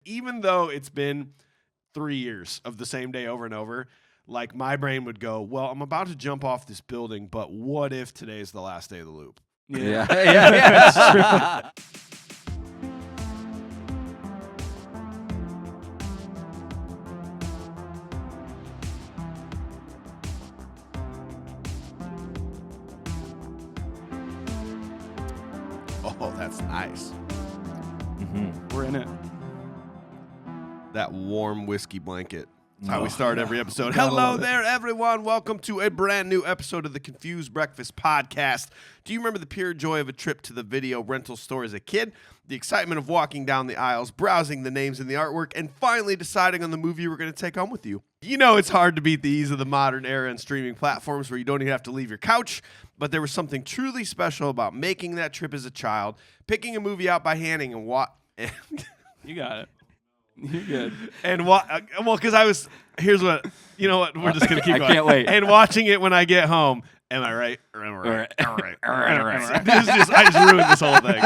even though it's been 3 years of the same day over and over, like my brain would go, well, I'm about to jump off this building, but what if today's the last day of the loop? Yeah. Yeah. Oh, that's nice. Mm-hmm. We're in it. That warm whiskey blanket. That's how we start every episode. Hello there, everyone. Welcome to a brand new episode of the Confused Breakfast Podcast. Do you remember the pure joy of a trip to the video rental store as a kid? The excitement of walking down the aisles, browsing the names in the artwork, and finally deciding on the movie we're going to take home with you. You know it's hard to beat the ease of the modern era and streaming platforms where you don't even have to leave your couch, but there was something truly special about making that trip as a child, picking a movie out by hand and You got it. You're good. And well, because here's what, you know what, we're just going to keep going. I can't wait. And watching it when I get home, am I right? Or am I right? All right. I just ruined this whole thing.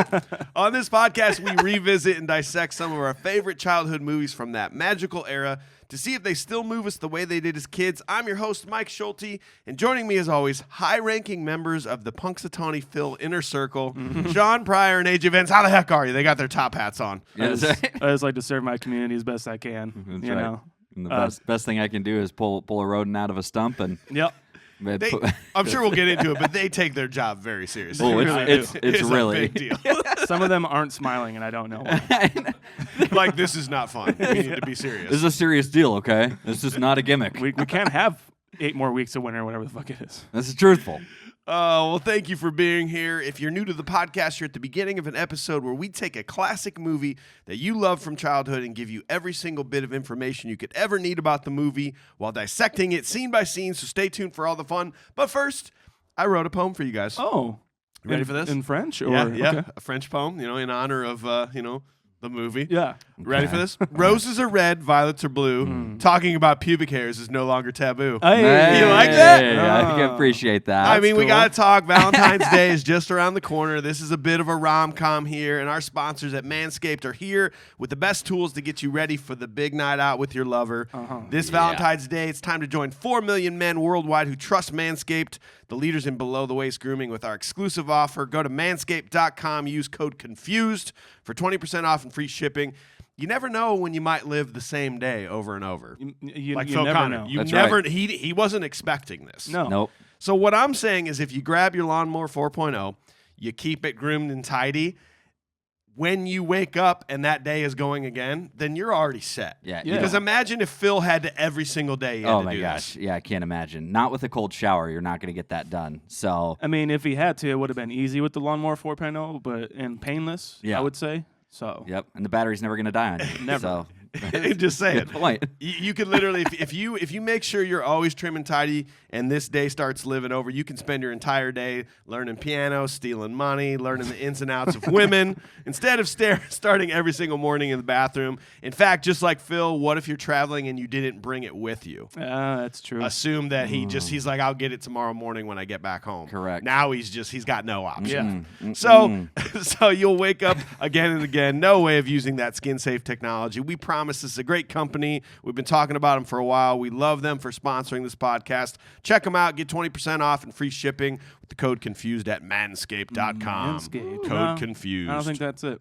On this podcast, we revisit and dissect some of our favorite childhood movies from that magical era to see if they still move us the way they did as kids. I'm your host, Mike Schulte, and joining me as always, high-ranking members of the Punxsutawney Phil Inner Circle, Shaun, Pryor, and AJ Vance. How the heck are you? They got their top hats on. I just like to serve my community as best I can. That's you right. know. And the best thing I can do is pull a rodent out of a stump and. Yep. I'm sure we'll get into it, but they take their job very seriously. Oh, it's really a big deal. Some of them aren't smiling, and I don't know why. Like, this is not fun. We need to be serious. This is a serious deal, okay? This is not a gimmick. We can't have 8 more weeks of winter, whatever the fuck it is. This is truthful. Well, thank you for being here. If you're new to the podcast, you're at the beginning of an episode where we take a classic movie that you love from childhood and give you every single bit of information you could ever need about the movie while dissecting it scene by scene, so stay tuned for all the fun. But first, I wrote a poem for you guys. Oh. You ready for this? In French? Or? Yeah, okay. A French poem, in honor of, the movie. Yeah. Ready for this? Roses are red, violets are blue. Talking about pubic hairs is no longer taboo. Hey. You like that? I can appreciate that. I mean, we cool. got to talk. Valentine's Day is just around the corner. This is a bit of a rom-com here, and our sponsors at Manscaped are here with the best tools to get you ready for the big night out with your lover. This Valentine's Day, it's time to join 4 million men worldwide who trust Manscaped, the leaders in below-the-waist grooming, with our exclusive offer. Go to manscaped.com, use code CONFUSED for 20% off and free shipping. You never know when you might live the same day over and over. You Phil never Connor. know. You That's never. right. He wasn't expecting this. No. Nope. So what I'm saying is, if you grab your lawnmower 4.0, you keep it groomed and tidy. When you wake up and that day is going again, then you're already set. Yeah. Because imagine if Phil had to every single day. He had Oh to my do gosh. This. Yeah, I can't imagine. Not with a cold shower. You're not going to get that done. So. I mean, if he had to, it would have been easy with the Lawnmower 4.0, and painless, Yeah. I would say. So. Yep. And the battery's never going to die on you. Never. So. Just say it. Good point. You could literally, if you make sure you're always trim and tidy, and this day starts living over, you can spend your entire day learning piano, stealing money, learning the ins and outs of women, instead of starting every single morning in the bathroom. In fact, just like Phil, what if you're traveling and you didn't bring it with you? That's true. Assume that he's like, I'll get it tomorrow morning when I get back home. Correct. Now he's got no option. Yeah. So you'll wake up again and again. No way of using that skin safe technology. We promise this is a great company. We've been talking about them for a while. We love them for sponsoring this podcast. Check them out. Get 20% off and free shipping with the code CONFUSED at manscaped.com. Manscaped. Code CONFUSED. I don't think that's it.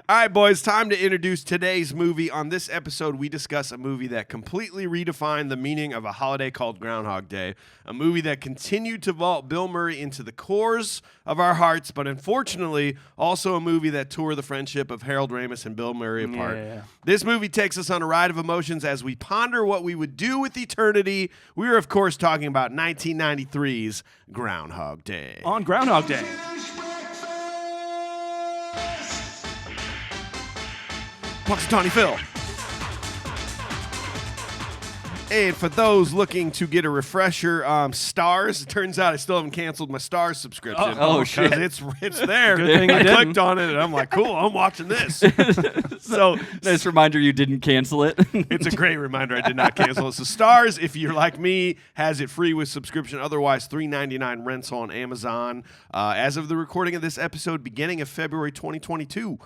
All right, boys, time to introduce today's movie. On this episode, we discuss a movie that completely redefined the meaning of a holiday called Groundhog Day, a movie that continued to vault Bill Murray into the cores of our hearts, but unfortunately, also a movie that tore the friendship of Harold Ramis and Bill Murray apart. Yeah. This movie takes us on a ride of emotions as we ponder what we would do with eternity. We are, of course, talking about 1993's Groundhog Day. On Groundhog Day. Punxsutawney Phil. And for those looking to get a refresher, Stars. It turns out I still haven't canceled my Stars subscription. Oh, shit. It's there. Good thing you I didn't. clicked on it, and I'm like, cool, I'm watching this. So Nice reminder you didn't cancel it. it's a great reminder I did not cancel it. So Stars, if you're like me, has it free with subscription. Otherwise, $3.99 rents on Amazon. As of the recording of this episode, beginning of February 2022.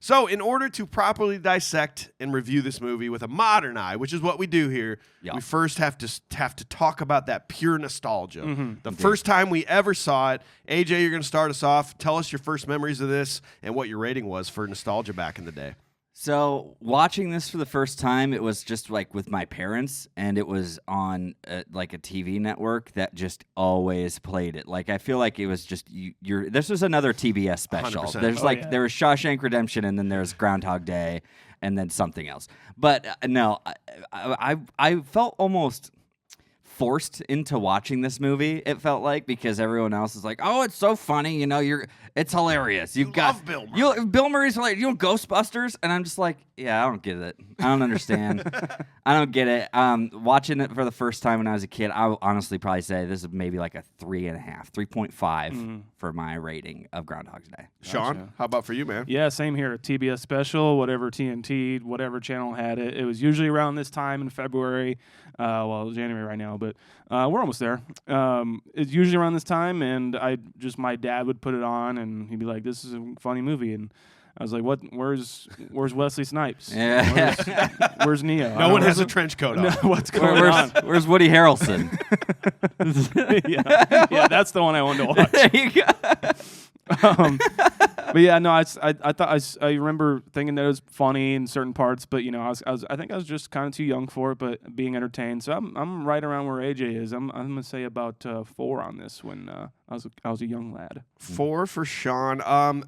So in order to properly dissect and review this movie with a modern eye, which is what we do here, we first have to talk about that pure nostalgia. The first time we ever saw it. AJ, you're going to start us off. Tell us your first memories of this and what your rating was for nostalgia back in the day. So watching this for the first time, it was just like with my parents, and it was on like a TV network that just always played it. Like I feel like it was just this was another TBS special. 100%. There's there was Shawshank Redemption, and then there's Groundhog Day, and then something else. But no, I felt almost forced into watching this movie. It felt like, because everyone else is like, "Oh, it's so funny," it's hilarious. You love Bill Murray. Bill Murray's hilarious. You know Ghostbusters, and I'm just like, yeah, I don't get it. I don't understand. I don't get it. Watching it for the first time when I was a kid, I would honestly probably say this is maybe like a 3.5 for my rating of Groundhog Day. Shaun, how about for you, man? Yeah, same here. TBS special, whatever TNT, whatever channel had it. It was usually around this time in February. January right now, but we're almost there. It's usually around this time, and my dad would put it on, and he'd be like, "This is a funny movie," and I was like, "What? Where's Wesley Snipes? Yeah. Where's Neo? No one has a trench coat on. No, what's going on? Where's Woody Harrelson? yeah, that's the one I wanted to watch." There you go. But yeah, no, I remember thinking that it was funny in certain parts, but I think I was just kind of too young for it, but being entertained. So I'm right around where AJ is. I'm gonna say about 4 on this when I was a young lad. 4 for Shaun.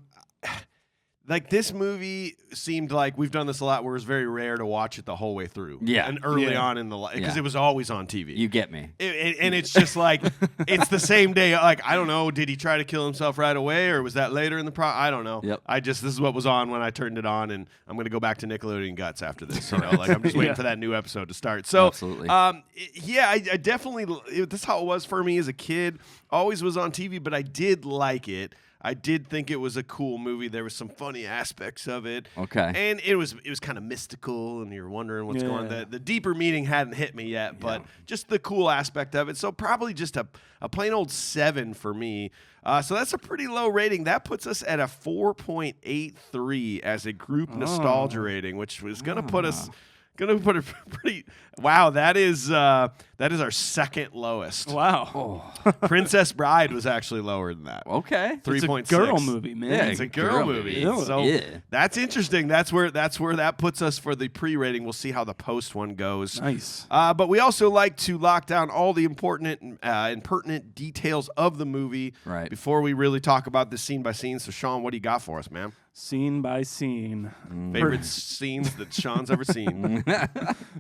Like, this movie seemed like we've done this a lot where it's very rare to watch it the whole way through. Yeah. And early on in the because it was always on TV. You get me. And it's just like, it's the same day. Like, I don't know, did he try to kill himself right away, or was that later in the I don't know. Yep. This is what was on when I turned it on, and I'm going to go back to Nickelodeon Guts after this. Like, I'm just waiting for that new episode to start. So, absolutely. I definitely, that's how it was for me as a kid. Always was on TV, but I did like it. I did think it was a cool movie. There was some funny aspects of it. Okay. And it was kind of mystical, and you're wondering what's going on. The deeper meaning hadn't hit me yet, but just the cool aspect of it. So probably just a plain old 7 for me. So that's a pretty low rating. That puts us at a 4.83 as a group nostalgia rating, which was going to put us... Gonna put it pretty. Wow, that is our second lowest. Wow. Princess Bride was actually lower than that. Okay. 3.6. It's a girl movie, man. Yeah, it's a girl movie. So that's interesting. That's where that puts us for the pre-rating. We'll see how the post one goes. Nice. But we also like to lock down all the important and pertinent details of the movie before we really talk about this scene by scene. So, Shaun, what do you got for us, man? Scene by scene. Favorite scenes that Shaun's ever seen.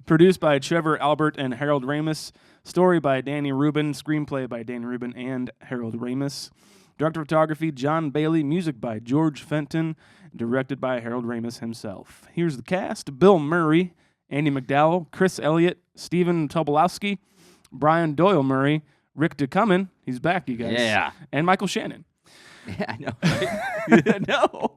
Produced by Trevor Albert and Harold Ramis. Story by Danny Rubin. Screenplay by Danny Rubin and Harold Ramis. Director of photography, John Bailey. Music by George Fenton. Directed by Harold Ramis himself. Here's the cast. Bill Murray, Andy McDowell, Chris Elliott, Stephen Tobolowsky, Brian Doyle Murray, Rick DeCummin. He's back, you guys. Yeah. And Michael Shannon. Yeah, I know. I know.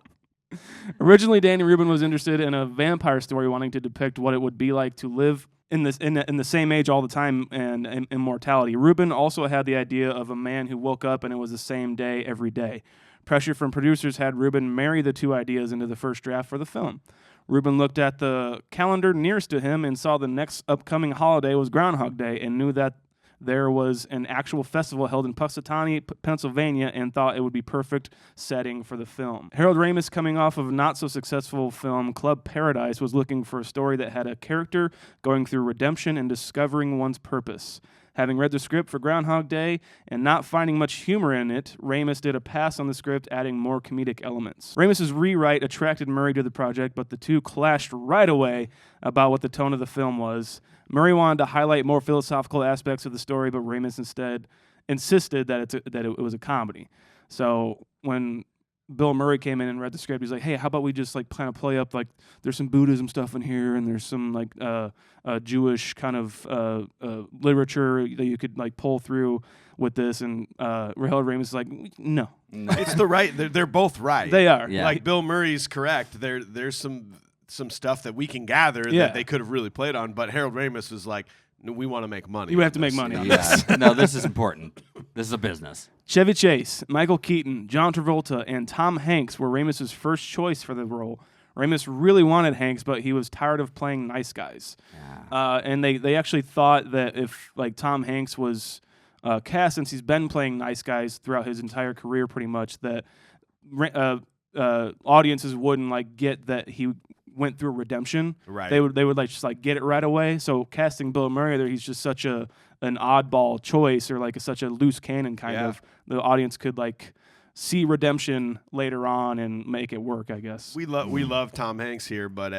Originally, Danny Rubin was interested in a vampire story, wanting to depict what it would be like to live in the same age all the time and immortality. Rubin also had the idea of a man who woke up and it was the same day every day. Pressure from producers had Rubin marry the two ideas into the first draft for the film. Rubin looked at the calendar nearest to him and saw the next upcoming holiday was Groundhog Day and knew that there was an actual festival held in Punxsutawney, Pennsylvania, and thought it would be perfect setting for the film. Harold Ramis, coming off of a not-so-successful film Club Paradise, was looking for a story that had a character going through redemption and discovering one's purpose. Having read the script for Groundhog Day and not finding much humor in it, Ramis did a pass on the script, adding more comedic elements. Ramis's rewrite attracted Murray to the project, but the two clashed right away about what the tone of the film was. Murray wanted to highlight more philosophical aspects of the story, but Ramis instead insisted that it was a comedy. So when Bill Murray came in and read the script, he's like, "Hey, how about we just like kind of play up like there's some Buddhism stuff in here, and there's some like Jewish kind of literature that you could like pull through with this." And Harold Ramis is like, "No, it's they're both right. They are. Yeah. Like Bill Murray's correct. There's some stuff that we can gather that they could have really played on, but Harold Ramis was like, no, we want to make money. You have to make money on this. No, this is important. This is a business. Chevy Chase, Michael Keaton, John Travolta, and Tom Hanks were Ramis's first choice for the role. Ramis really wanted Hanks, but he was tired of playing nice guys. Yeah. And they actually thought that if like Tom Hanks was cast, since he's been playing nice guys throughout his entire career pretty much, that audiences wouldn't like get that he went through redemption. Right. They would like just like get it right away. So casting Bill Murray there, he's just such an oddball choice, or like such a loose cannon kind of. The audience could like see redemption later on and make it work, I guess. We love Tom Hanks here, but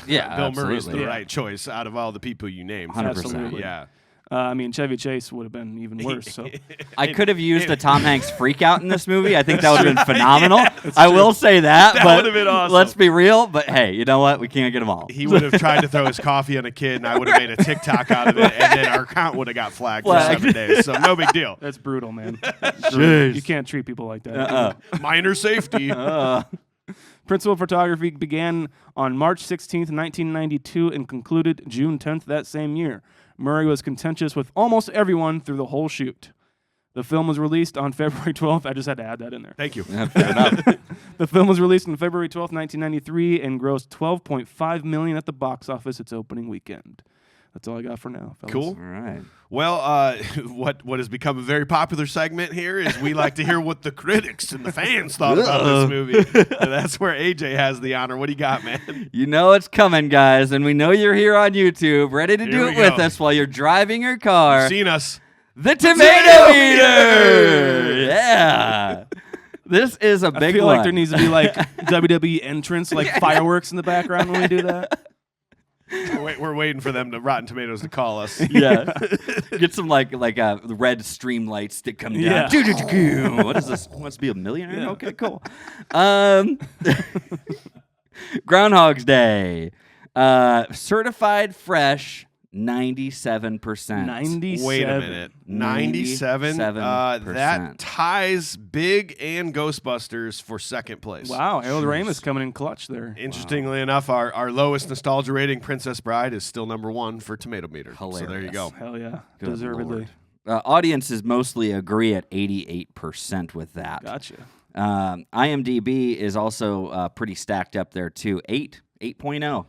Yeah, Bill Murray's the absolutely. right choice out of all the people you named. 100%. Absolutely. Yeah. I mean, Chevy Chase would have been even worse. So I could have used a Tom Hanks freak out in this movie. I think that would have been phenomenal. I will say that. That but would have been awesome. Let's be real. But hey, you know what? We can't get them all. He would have tried to throw his coffee on a kid, and I would have made a TikTok out of it, and then our account would have got flagged for 7 days. So no big deal. that's brutal, man. Jeez. You can't treat people like that. Minor safety. Principal photography began on March 16th, 1992, and concluded June 10th that same year. Murray was contentious with almost everyone through the whole shoot. The film was released on February 12th. I just had to add that in there. Thank you. Yeah, fair enough. The film was released on February 12th, 1993, and grossed $12.5 million at the box office its opening weekend. That's all I got for now, fellas. Cool. All right. Well, what has become a very popular segment here is we like to hear what the critics and the fans thought about this movie. And that's where AJ has the honor. What do you got, man? You know it's coming, guys, and we know you're here on YouTube, ready to do we it with go. us while you're driving your car. You've seen us. The Tomato Meter! Yeah. This is a big I feel one. like there needs to be like WWE entrance, like fireworks in the background when we do that. We're waiting for them, Rotten Tomatoes, to call us. Yeah. Get some like red stream lights that come down. Yeah. What is this? Must be a millionaire? Yeah. Okay, cool. Groundhog's Day. Certified fresh, 97%. 97. Wait a minute. 97? That 97%. ties Big and Ghostbusters for second place. Wow, Harold Jeez. Ramis coming in clutch there. Interestingly enough, our lowest nostalgia rating, Princess Bride, is still number 1 for Tomato Meter. So there you Hilarious. go. Hell yeah, Good deservedly. Lord. Audiences mostly agree at 88% with that. Gotcha. IMDb is also pretty stacked up there too. 8.0.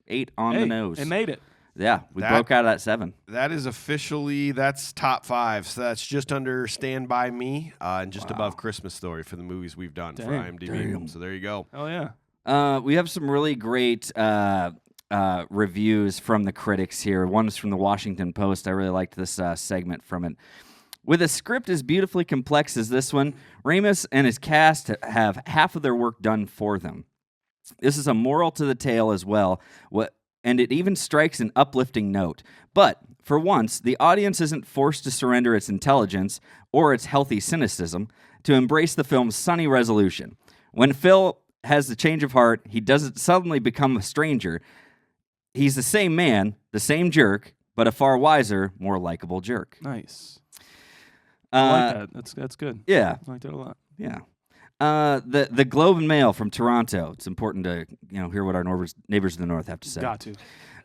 8 on the nose. They made it. Yeah, we That- broke out of that 7. That is officially, that's top 5. So that's just under Stand By Me and just above Christmas Story for the movies we've done for Dang. IMDb. So there you go. Oh yeah. We have some really great reviews from the critics here. One is from the Washington Post. I really liked this segment from it. With a script as beautifully complex as this one, Ramis and his cast have half of their work done for them. This is a moral to the tale as well, and it even strikes an uplifting note. But, for once, the audience isn't forced to surrender its intelligence or its healthy cynicism to embrace the film's sunny resolution. When Phil has the change of heart, he doesn't suddenly become a stranger. He's the same man, the same jerk, but a far wiser, more likable jerk. Nice. I like that. That's good. Yeah, I like that a lot. yeah. The Globe and Mail from Toronto. It's important to hear what our neighbors in the north have to say. Got to.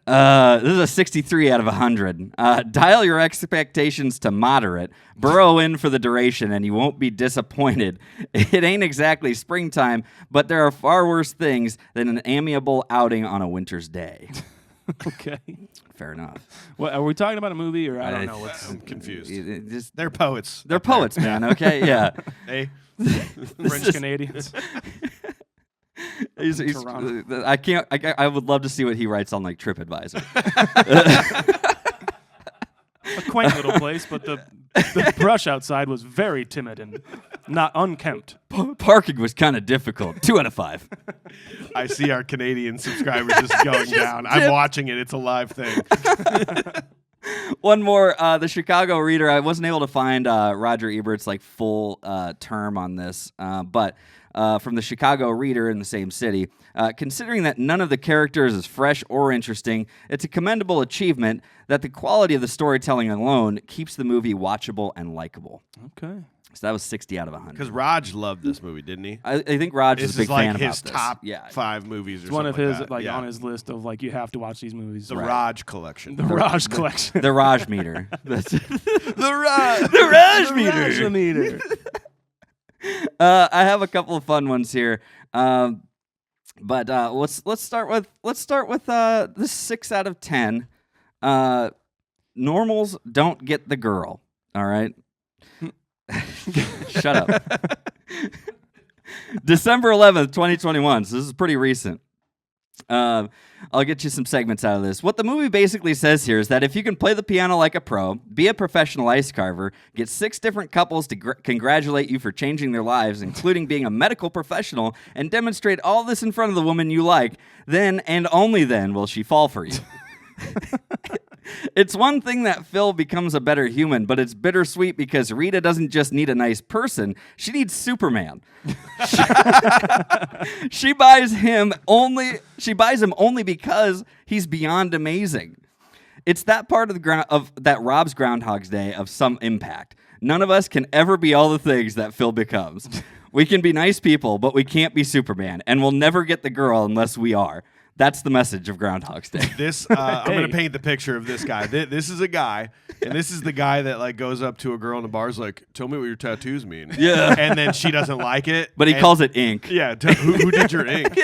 This is a 63 out of 100. Dial your expectations to moderate. Burrow in for the duration, and you won't be disappointed. It ain't exactly springtime, but there are far worse things than an amiable outing on a winter's day. Okay. Fair enough. What are we talking about? A movie or I don't know what's. I'm confused. Just, They're poets. they're poets, man. Okay, yeah. Hey. French Canadians. He's- Toronto. I can't. I would love to see what he writes on like TripAdvisor. A quaint little place, but the brush outside was very timid and not unkempt. Parking was kind of difficult. 2 out of 5. I see our Canadian subscribers just going down. I'm watching it. It's a live thing. One more, the Chicago Reader. I wasn't able to find Roger Ebert's like full term on this, but from the Chicago Reader in the same city, considering that none of the characters is fresh or interesting, it's a commendable achievement that the quality of the storytelling alone keeps the movie watchable and likable. Okay. So that was 60 out of 100. Because Raj loved this movie, didn't he? I think Raj This is a big is like fan his about top this. Yeah. 5 movies or It's one of something his like that. Yeah. on his list of like you have to watch these movies. The Right. Raj collection. The Raj collection. The Raj meter. That's The Raj. the Raj The meter. Raj meter. I have a couple of fun ones here. But let's start with this 6 out of 10. Normals don't get the girl. All right. Shut up. December 11th, 2021. So this is pretty recent. I'll get you some segments out of this. What the movie basically says here is that if you can play the piano like a pro, be a professional ice carver, get 6 different couples to congratulate you for changing their lives, including being a medical professional, and demonstrate all this in front of the woman you like, then and only then will she fall for you. It's one thing that Phil becomes a better human, but it's bittersweet because Rita doesn't just need a nice person, she needs Superman. She buys him only because he's beyond amazing. It's that part of that robs Groundhog's Day of some impact. None of us can ever be all the things that Phil becomes. We can be nice people, but we can't be Superman, and we'll never get the girl unless we are. That's the message of Groundhog's Day. I'm going to paint the picture of this guy. This is a guy, and this is the guy that like goes up to a girl in the bar, is like, "Tell me what your tattoos mean." Yeah, and then she doesn't like it, but he calls it ink. Yeah, who did your ink?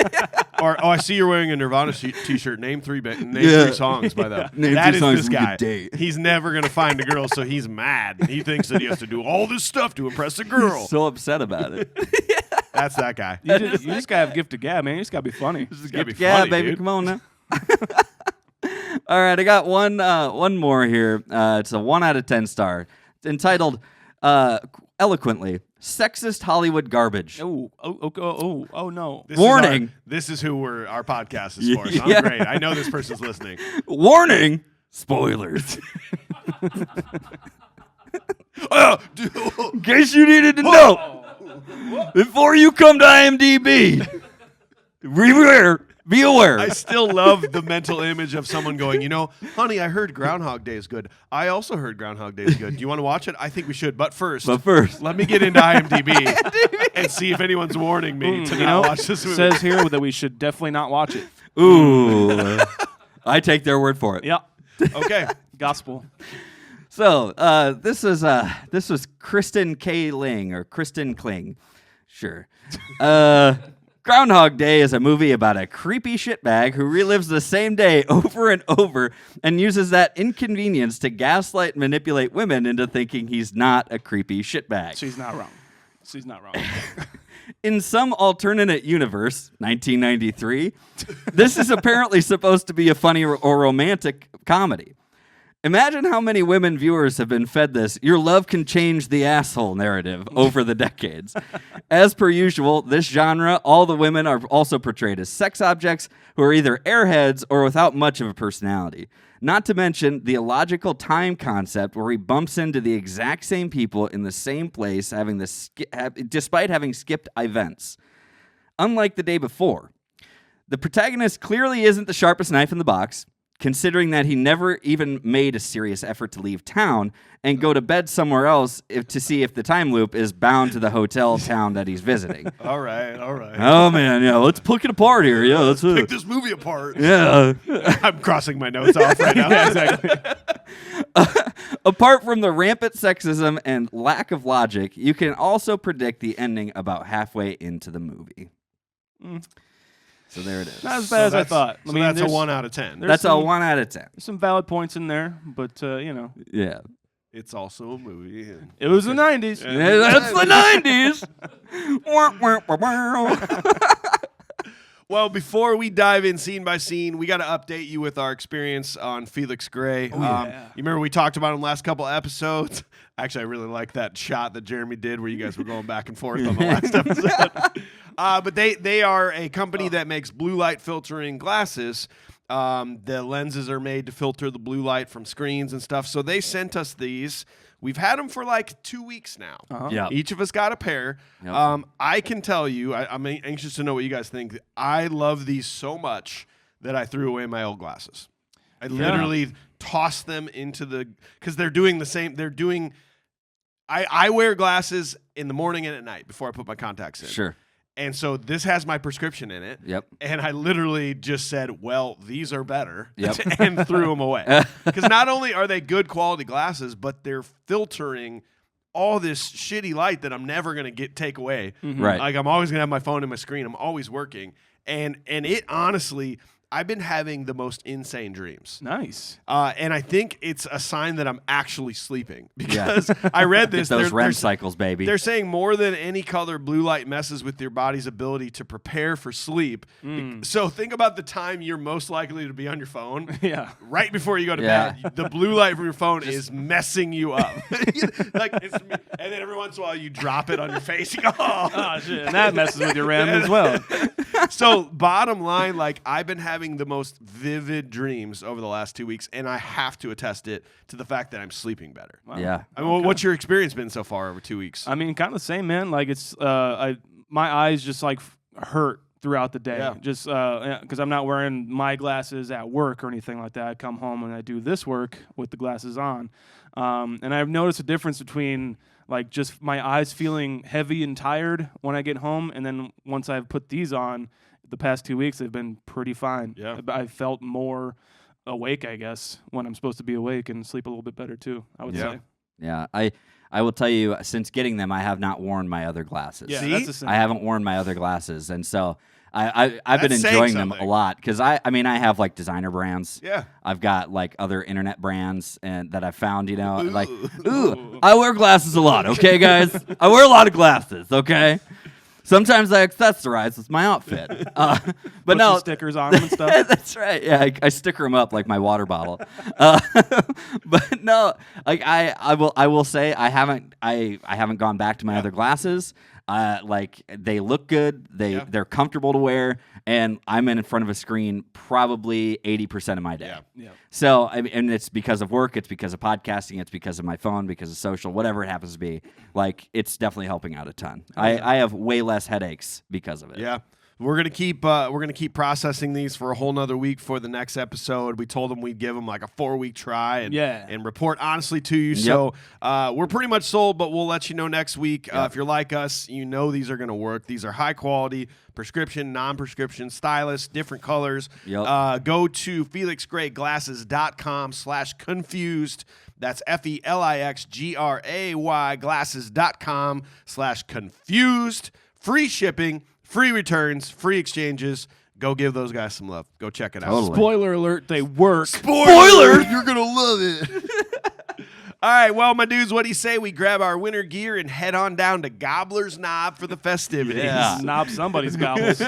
Or I see you're wearing a Nirvana t-shirt. Name 3 songs by that. Name That 3 is songs this we guy. could date. He's never going to find a girl, so he's mad. He thinks that he has to do all this stuff to impress a girl. He's so upset about it. That's that guy. You just gotta have gift of gab, man. You just gotta be funny. Yeah, funny, baby, dude. come on now. All right, I got one more here. It's a 1 out of 10 star. It's entitled eloquently, "Sexist Hollywood Garbage." Oh no. Warning. This is who our podcast is for. So Yeah. I'm great. I know this person's listening. Warning. Spoilers. In case you needed to know, before you come to IMDb, be aware. I still love the mental image of someone going, honey, I heard Groundhog Day is good. I also heard Groundhog Day is good. Do you want to watch it? I think we should. But first, let me get into IMDb and see if anyone's warning me to not watch this movie. It says here that we should definitely not watch it. Ooh. I take their word for it. Yeah. Okay. Gospel. So this was Kristen K. Ling or Kristen Kling. Sure. Groundhog Day is a movie about a creepy shitbag who relives the same day over and over and uses that inconvenience to gaslight and manipulate women into thinking he's not a creepy shitbag. She's not wrong. In some alternate universe, 1993, this is apparently supposed to be a funny or romantic comedy. Imagine how many women viewers have been fed this "your love can change the asshole" narrative over the decades. As per usual, this genre, all the women are also portrayed as sex objects who are either airheads or without much of a personality. Not to mention the illogical time concept where he bumps into the exact same people in the same place, despite having skipped events. Unlike the day before, the protagonist clearly isn't the sharpest knife in the box, considering that he never even made a serious effort to leave town and go to bed somewhere else to see if the time loop is bound to the hotel town that he's visiting. All right. Oh, man, yeah, let's pick it apart here. Yeah, let's pick this movie apart. Yeah. I'm crossing my notes off right now. Yeah, exactly. Apart from the rampant sexism and lack of logic, you can also predict the ending about halfway into the movie. So there it is. Not as bad as I thought. So that's a 1 out of 10. That's a 1 out of 10. There's some valid points in there, but Yeah. It's also a movie. it was the 90s. Yeah, that's the 90s. Well, before we dive in scene by scene, we got to update you with our experience on Felix Gray. You remember we talked about him last couple episodes? Actually, I really like that shot that Jeremy did where you guys were going back and forth on the last episode. But they are a company that makes blue light filtering glasses. The lenses are made to filter the blue light from screens and stuff. So they sent us these. We've had them for like 2 weeks now. Yeah. Each of us got a pair. Yep. I can tell you, I'm anxious to know what you guys think. I love these so much that I threw away my old glasses. I literally tossed them into because they're doing the same. They're doing, I wear glasses in the morning and at night before I put my contacts in. Sure. And so this has my prescription in it. Yep. And I literally just said, well, these are better. Yep. And threw them away. Because not only are they good quality glasses, but they're filtering all this shitty light that I'm never going to take away. Right. Like I'm always going to have my phone and my screen. I'm always working. and it honestly, I've been having the most insane dreams. Nice. And I think it's a sign that I'm actually sleeping because I read this. Get those REM cycles, baby. They're saying more than any color, blue light messes with your body's ability to prepare for sleep. So think about the time you're most likely to be on your phone. Yeah. Right before you go to bed, the blue light from your phone is messing you up. And then every once in a while you drop it on your face. You go, oh shit. And that messes with your REM as well. So bottom line, like I've been having the most vivid dreams over the last 2 weeks, and I have to attest it to the fact that I'm sleeping better. Wow. Yeah. I mean, what's your experience been so far over 2 weeks? I mean, kind of the same, man. Like it's my eyes just like hurt throughout the day. Yeah. Just because I'm not wearing my glasses at work or anything like that. I come home and I do this work with the glasses on, and I've noticed a difference between like just my eyes feeling heavy and tired when I get home, and then once I've put these on, the past 2 weeks they've been pretty fine. Yeah. I felt more awake, I guess, when I'm supposed to be awake, and sleep a little bit better too, I would say. Yeah, I will tell you, since getting them, I have not worn my other glasses. Yeah, See? that's the same. I haven't worn my other glasses, and so I've been That's saying enjoying them a something. lot because I mean I have like designer brands. Yeah. I've got like other internet brands and that I found, you know, like Ooh. I wear glasses a lot, okay, guys? I wear a lot of glasses, okay? Sometimes I accessorize with my outfit, but Put no some stickers on them and stuff. That's right. Yeah, I sticker them up like my water bottle. But no, like I will say I haven't gone back to my other glasses. Like they look good. They're comfortable to wear, and I'm in front of a screen probably 80% of my day. Yeah. So and it's because of work. It's because of podcasting. It's because of my phone. Because of social. Whatever it happens to be. Like it's definitely helping out a ton. I have way less headaches because of it. Yeah. We're gonna keep processing these for a whole nother week for the next episode. We told them we'd give them like a 4-week try and report honestly to you. So we're pretty much sold, but we'll let you know next week. If you're like us, you know these are gonna work. These are high quality prescription, non-prescription, stylists, different colors. Go to FelixGrayGlasses.com/confused. That's FELIXGRAY glasses.com/confused. Free shipping. Free returns, free exchanges. Go give those guys some love. Go check it out. Totally. Spoiler alert, they work. Spoiler! You're going to love it. All right, well, my dudes, what do you say we grab our winter gear and head on down to Gobbler's Knob for the festivities? Yeah. Knob somebody's gobbles.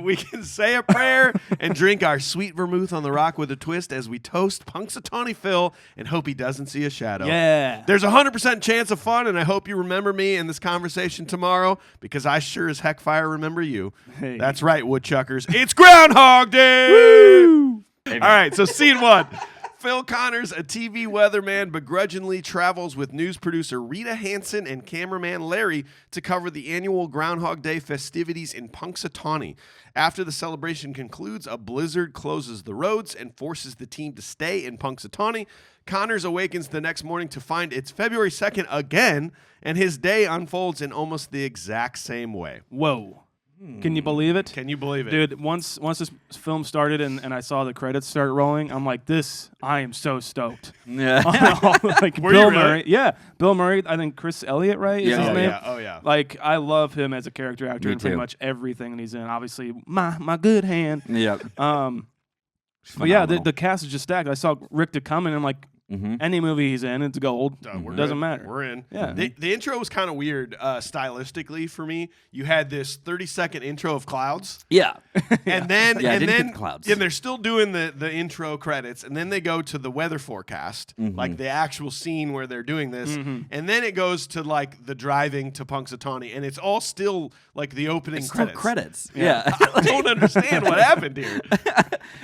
We can say a prayer and drink our sweet vermouth on the rock with a twist as we toast Punxsutawney Phil and hope he doesn't see a shadow. Yeah. There's a 100% chance of fun, and I hope you remember me in this conversation tomorrow because I sure as heck fire remember you. Hey. That's right, woodchuckers. It's Groundhog Day! Woo! All right, so scene one. Phil Connors, a TV weatherman, begrudgingly travels with news producer Rita Hansen and cameraman Larry to cover the annual Groundhog Day festivities in Punxsutawney. After the celebration concludes, a blizzard closes the roads and forces the team to stay in Punxsutawney. Connors awakens the next morning to find it's February 2nd again, and his day unfolds in almost the exact same way. Whoa. Can you believe it? Can you believe it? Dude, once this film started and I saw the credits start rolling, I'm like, I am so stoked. Yeah. Like Were Bill you really? Murray. Yeah. Bill Murray, I think Chris Elliott, right? Is Yeah. his Oh, name? yeah. Oh, yeah. Like, I love him as a character actor Me in pretty too. much everything that he's in. Obviously, my good hand. Yep. But yeah, Phenomenal. the cast is just stacked. I saw Rick to come in and I'm like, any movie he's in, it's gold. We're Doesn't in. matter. We're in. Yeah. The intro was kind of weird stylistically for me. You had this 30-second intro of clouds. Yeah. And then, Yeah, I and didn't then, get clouds. and they're still doing the intro credits, and then they go to the weather forecast, like the actual scene where they're doing this, and then it goes to like the driving to Punxsutawney, and it's all still like the opening Still credits. credits. Yeah. I don't understand what happened here.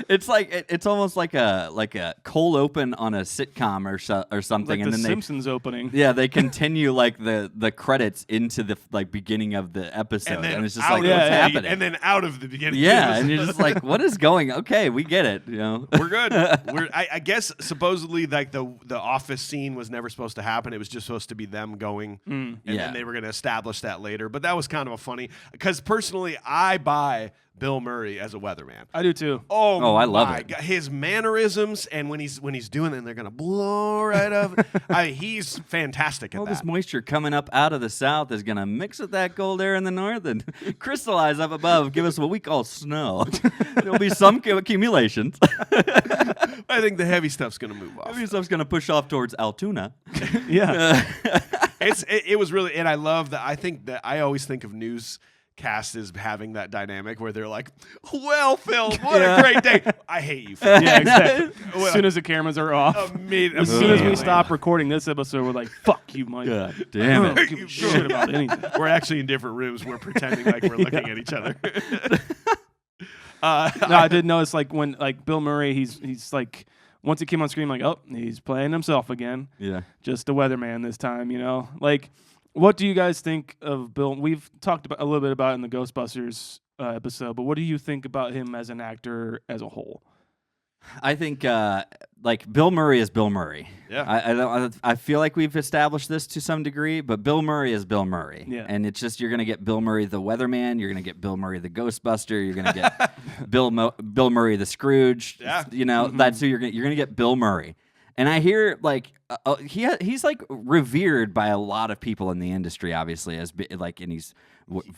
It's like it's almost like a cold open on a sitcom or something, Like and the then Simpsons opening. they continue like the credits into the like beginning of the episode, and it's just out like of what's the- happening? and then out of the beginning. Yeah, and you're just like, what is going? Okay, we get it. You know, We're good. I guess supposedly like the office scene was never supposed to happen. It was just supposed to be them going, and Yeah. then they were going to establish that later. But that was kind of a funny because personally, I buy Bill Murray as a weatherman. I do too. Oh, I love it. God. His mannerisms and when he's doing it, and they're gonna blow right up. He's fantastic at All that. this moisture coming up out of the south is going to mix with that cold air in the north and crystallize up above, give us what we call snow. There'll be some accumulations. I think the heavy stuff's gonna move off. Heavy stuff's going to push off towards Altoona. Yeah. It was really, and I love that. I think that I always think of newscasts as having that dynamic where they're like, "Well, Phil, what a great day." I hate you, Phil. Yeah, exactly. As soon as the cameras are off, as soon as we stop recording this episode, we're like, "Fuck you, Mike." God damn I it. don't give a shit about anything. We're actually in different rooms. We're pretending like we're looking at each other. No, I did notice like when like Bill Murray, he's like once he came on screen, like, oh, he's playing himself again. Yeah. Just a weatherman this time, you know. Like, what do you guys think of Bill? We've talked about a little bit about it in the Ghostbusters episode, but what do you think about him as an actor as a whole? I think like Bill Murray is Bill Murray. Yeah. I feel like we've established this to some degree, but Bill Murray is Bill Murray. Yeah. And it's just you're gonna get Bill Murray the weatherman, you're gonna get Bill Murray the Ghostbuster, you're gonna get Bill Murray the Scrooge. Yeah. You know, that's who you're gonna get Bill Murray. And I hear like he's like revered by a lot of people in the industry, obviously, and he's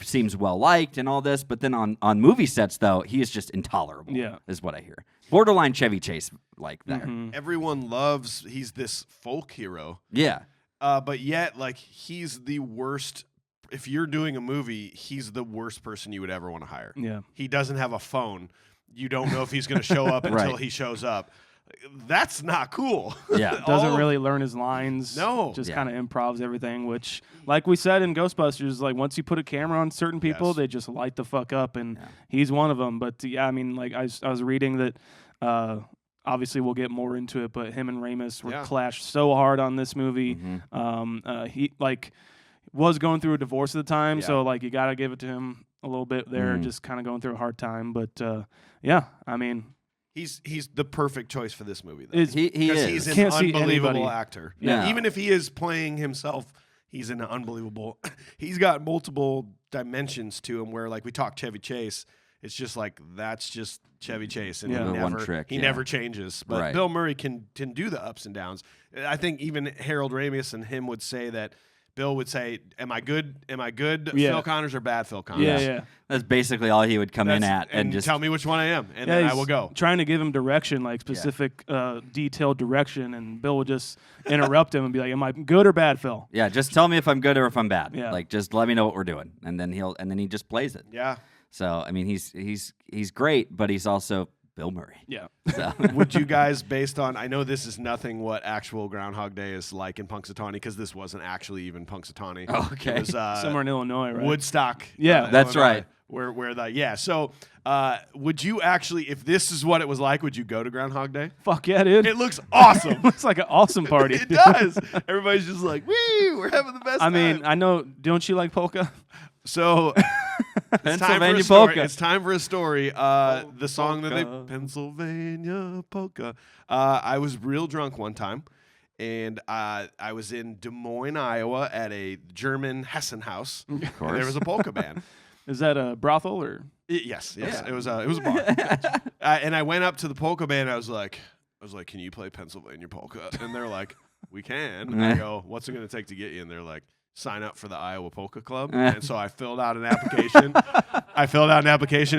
seems well liked and all this. But then on movie sets, though, he is just intolerable. Yeah, is what I hear. Borderline Chevy Chase, like there. Everyone loves. He's this folk hero. Yeah. But yet, like, he's the worst. If you're doing a movie, he's the worst person you would ever want to hire. Yeah. He doesn't have a phone. You don't know if he's going to show up until Right. he shows up. That's not cool. Yeah. Doesn't really learn his lines. No. Just Yeah. kind of improvs everything, which, like we said in Ghostbusters, like once you put a camera on certain people, Yes. they just light the fuck up, and he's one of them. But yeah, I mean, like I was reading that. Obviously, we'll get more into it, but him and Ramis were clashed so hard on this movie. He like was going through a divorce at the time, so like you got to give it to him a little bit there, just kind of going through a hard time. But yeah, I mean. He's the perfect choice for this movie, though. He is. He's an Can't see unbelievable anybody. actor. Yeah. Even if he is playing himself, he's an unbelievable. He's got multiple dimensions to him where, like, we talk Chevy Chase. It's just like, that's just Chevy Chase. And Yeah. he The never, one trick, he yeah. never changes. But Right. Bill Murray can do the ups and downs. I think even Harold Ramis and him would say that Bill would say, am I good Yeah. Phil Connors or bad Phil Connors? Yeah. That's basically all he would come in at and just tell me which one I am, and Yeah, then I he's will go. trying to give him direction, like specific, detailed direction, and Bill would just interrupt him and be like, "Am I good or bad, Phil?" Yeah, just tell me if I'm good or if I'm bad. Yeah. Like just let me know what we're doing, and then he just plays it. Yeah. So I mean, he's great, but he's also Bill Murray. Yeah. So Would you guys, based on, I know this is nothing what actual Groundhog Day is like in Punxsutawney, because this wasn't actually even Punxsutawney. Oh, okay. It was Somewhere in Illinois, right? Woodstock. Yeah. That's Illinois, right. Where the, yeah. So would you actually, if this is what it was like, would you go to Groundhog Day? Fuck yeah, dude. It looks awesome. Looks like an awesome party. It does. Everybody's just like, wee, we're having the best I time. mean, I know. Don't you like polka? So Pennsylvania polka. It's time for a story. The song that they Pennsylvania polka. I was real drunk one time, and I was in Des Moines, Iowa, at a German Hessen house. Of And course. there was a polka band. Is that a brothel or? Yes, Yeah. it was a bar. And I went up to the polka band. I was like, can you play Pennsylvania polka? And they're like, we can. And I go, what's it going to take to get you? And they're like, sign up for the Iowa Polka Club. And so I filled out an application.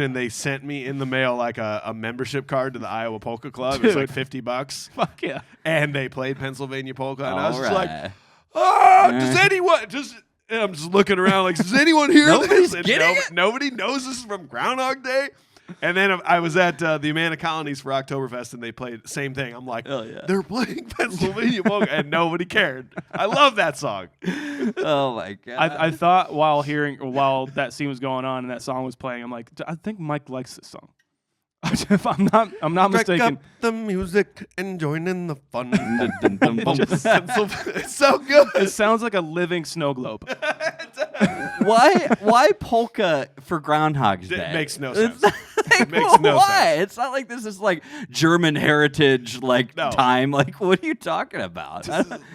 And they sent me in the mail like a membership card to the Iowa Polka Club. It was like $50. Fuck yeah. And they played Pennsylvania polka. And I was All just like, right. does anyone and I'm just looking around like, does anyone hear Nobody's this? And getting it? Nobody knows this is from Groundhog Day. And then I was at the Amana Colonies for Oktoberfest, and they played the same thing. I'm like, Hell yeah. they're playing Pennsylvania polka, and nobody cared. I love that song. Oh my god. I thought while that scene was going on and that song was playing, I'm like, I think Mike likes this song. If I'm not Crack mistaken. up the music and join in the fun. Dun, dun, dun, bum. It's so good. It sounds like a living snow globe. Why polka for Groundhog's Day? It makes no sense. It makes no why? sense. It's not like this is like German heritage No. time. Like, what are you talking about?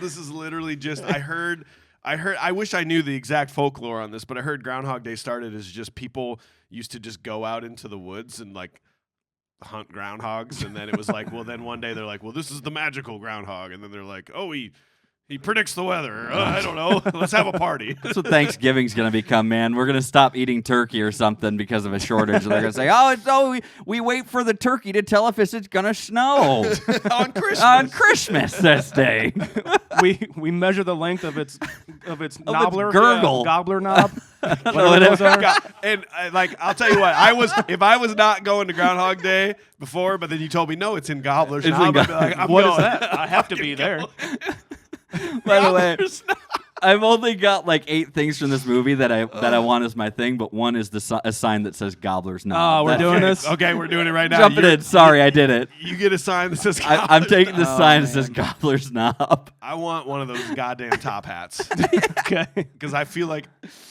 This is literally just, I heard I wish I knew the exact folklore on this, but I heard Groundhog Day started as just people used to just go out into the woods and like hunt groundhogs, and then it was like, well, then one day they're like, well, this is the magical groundhog, and then they're like, oh, he predicts the weather. I don't know. Let's have a party. That's what Thanksgiving's going to become, man. We're going to stop eating turkey or something because of a shortage. They're going to say, we wait for the turkey to tell us it's going to snow. On Christmas. On Christmas this day. we measure the length of its knobbler. Gurgle. Gobbler knob. And I'll tell you what, if I was not going to Groundhog Day before, but then you told me, no, it's in Gobbler's knob, I'd be like, what is that? I have to be there. By the way, I've only got like 8 things from this movie that I want as my thing, but one is a sign that says Gobbler's knob. Oh, we're doing this? Okay, we're doing it right now. Jumping in. Sorry, I did it. You get a sign that says Gobbler's I'm taking the sign that says Gobbler's knob. I want one of those goddamn top hats. Okay. Because I feel like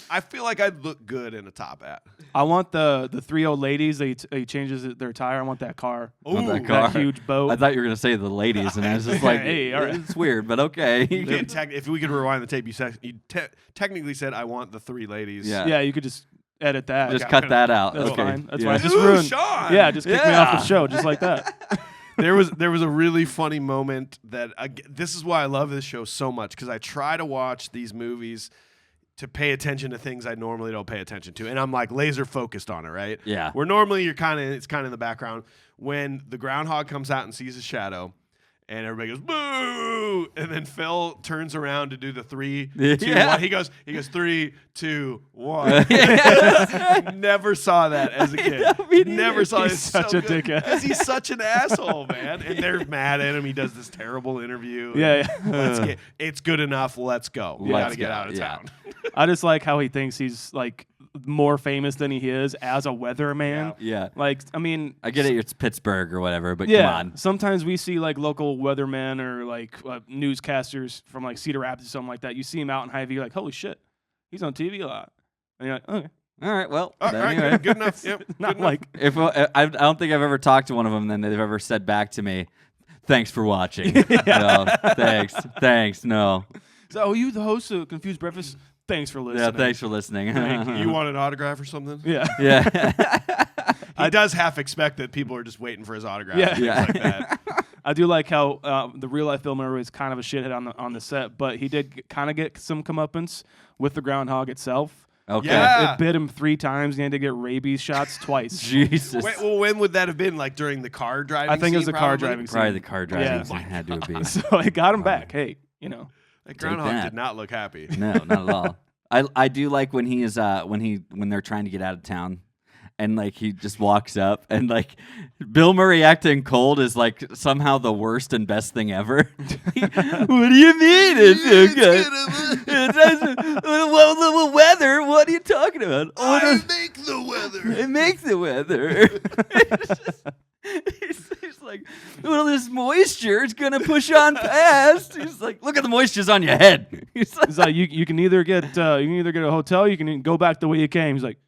I'd look good in a top hat. I want the 3 old ladies. They changes their tire. I want that car. Ooh, that car. That huge boat. I thought you were gonna say the ladies, and I was just like, hey, all right. It's weird, but okay. If we could rewind the tape, you technically said I want the 3 ladies. Yeah, you could just edit that. Just cut that out. That's okay. fine. That's yeah. fine. Just ruined. Shaun! Yeah, just kick me off the show, just like that. There was a really funny moment that this is why I love this show so much, because I try to watch these movies to pay attention to things I normally don't pay attention to, and I'm like laser focused on it, right? Yeah. Where normally it's kind of in the background. When the groundhog comes out and sees a shadow, and everybody goes boo, and then Phil turns around to do the 3, 2, 1. He goes 3, 2, 1. Never saw that as a kid. Never saw it. He's such a dickhead. Because he's such an asshole, man. And they're mad at him. He does this terrible interview. Yeah. It's good enough. Let's go. We got to get out of town. I just like how he thinks he's like more famous than he is as a weatherman. Yeah. Like, I mean, I get it. It's Pittsburgh or whatever, but yeah, come on. Sometimes we see like local weathermen or like newscasters from like Cedar Rapids or something like that. You see him out in Hy-Vee, you're like, holy shit, he's on TV a lot. And you're like, okay. All right, well, anyway. Good enough. Yep, Not good like enough. If I don't think I've ever talked to one of them, then they've ever said back to me, "Thanks for watching." No, thanks, no. So, are you the host of Confused Breakfast? Thanks for listening. Yeah, thanks for listening. You want an autograph or something? Yeah. Yeah. He does half expect that people are just waiting for his autograph. Yeah. And things like that. I do like how the real life Phil Murray is kind of a shithead on the set, but he did kind of get some comeuppance with the groundhog itself. Okay. Yeah. It bit him 3 times. He had to get rabies shots twice. Jesus. When would that have been? Like during the car driving? I think it was scene, the car probably? driving scene. Probably the car driving Yeah. scene had to be. So it got him back. Hey, you know. That groundhog that. did not look happy. No, not at all. I do like when he is when they're trying to get out of town, and like he just walks up and like Bill Murray acting cold is like somehow the worst and best thing ever. What do you mean it's okay? Well, weather. What are you talking about? I make the weather. I make the weather. He's like, well, this moisture is gonna push on past. He's like, look at the moisture's on your head. He's like you can either get a hotel, you can go back the way you came. He's like,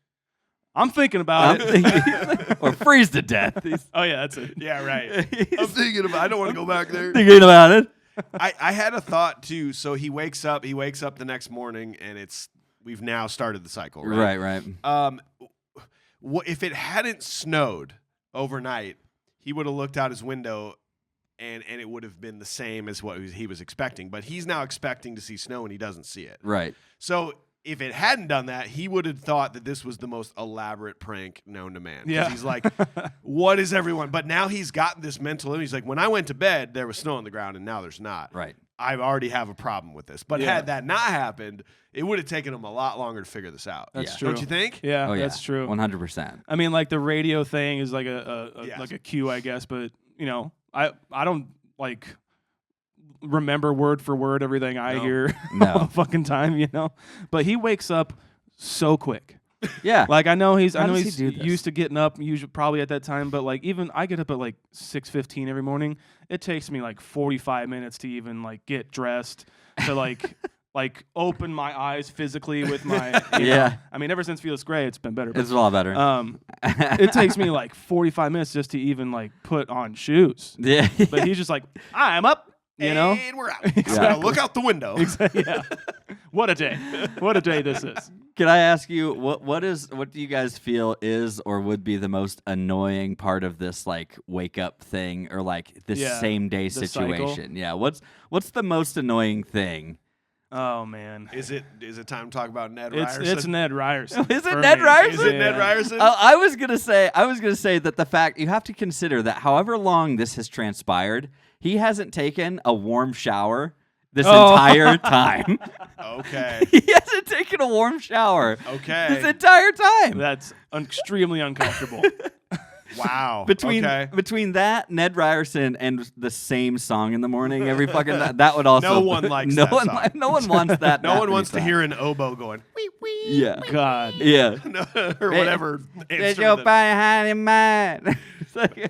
I'm thinking about it. Or freeze to death. Oh yeah, that's it. Yeah, right. I'm thinking about. I don't want to go back there. Thinking about it. I had a thought too. So he wakes up the next morning, and we've now started the cycle. Right. If it hadn't snowed overnight, he would have looked out his window, and it would have been the same as what he was expecting. But he's now expecting to see snow, and he doesn't see it. Right. So if it hadn't done that, he would have thought that this was the most elaborate prank known to man. Yeah. He's like, what is everyone? But now he's gotten this mental image. He's like, when I went to bed, there was snow on the ground, and now there's not. Right. I already have a problem with this. But had that not happened, it would have taken him a lot longer to figure this out. That's Yeah. true. Don't you think? Yeah, Oh, yeah. that's true. 100%. I mean, like the radio thing is like Yes. like a cue, I guess. But you know, I don't like remember word for word everything I hear all the fucking time, you know. But he wakes up so quick. Yeah. Like I know he's How does he do this? used to getting up, usually probably at that time. But like even I get up at like 6:15 every morning. It takes me like 45 minutes to even like get dressed to like like open my eyes physically with my you know. I mean, ever since Felix Gray, it's been better. But, It's a lot better. it takes me like 45 minutes just to even like put on shoes. Yeah. But he's just like, I'm up, you know. And we're out. Exactly. Look out the window. Yeah. What a day. What a day this is. Can I ask you what do you guys feel is or would be the most annoying part of this like wake up thing or like this same day situation? Cycle. Yeah, what's the most annoying thing? Oh man. Is it time to talk about Ned Ryerson? It's Ned Ryerson. Is it Ned Ryerson? Is it Ned Ryerson? I was gonna say that the fact you have to consider that however long this has transpired, he hasn't taken a warm shower this entire time. Okay. He hasn't taken a warm shower. Okay. This entire time. That's extremely uncomfortable. Wow. Between that, Ned Ryerson, and the same song in the morning every fucking that would also No one likes that song. No one wants that. No one wants to hear an oboe going wee wee. Yeah. God. Yeah. Or whatever. Did your body in mine?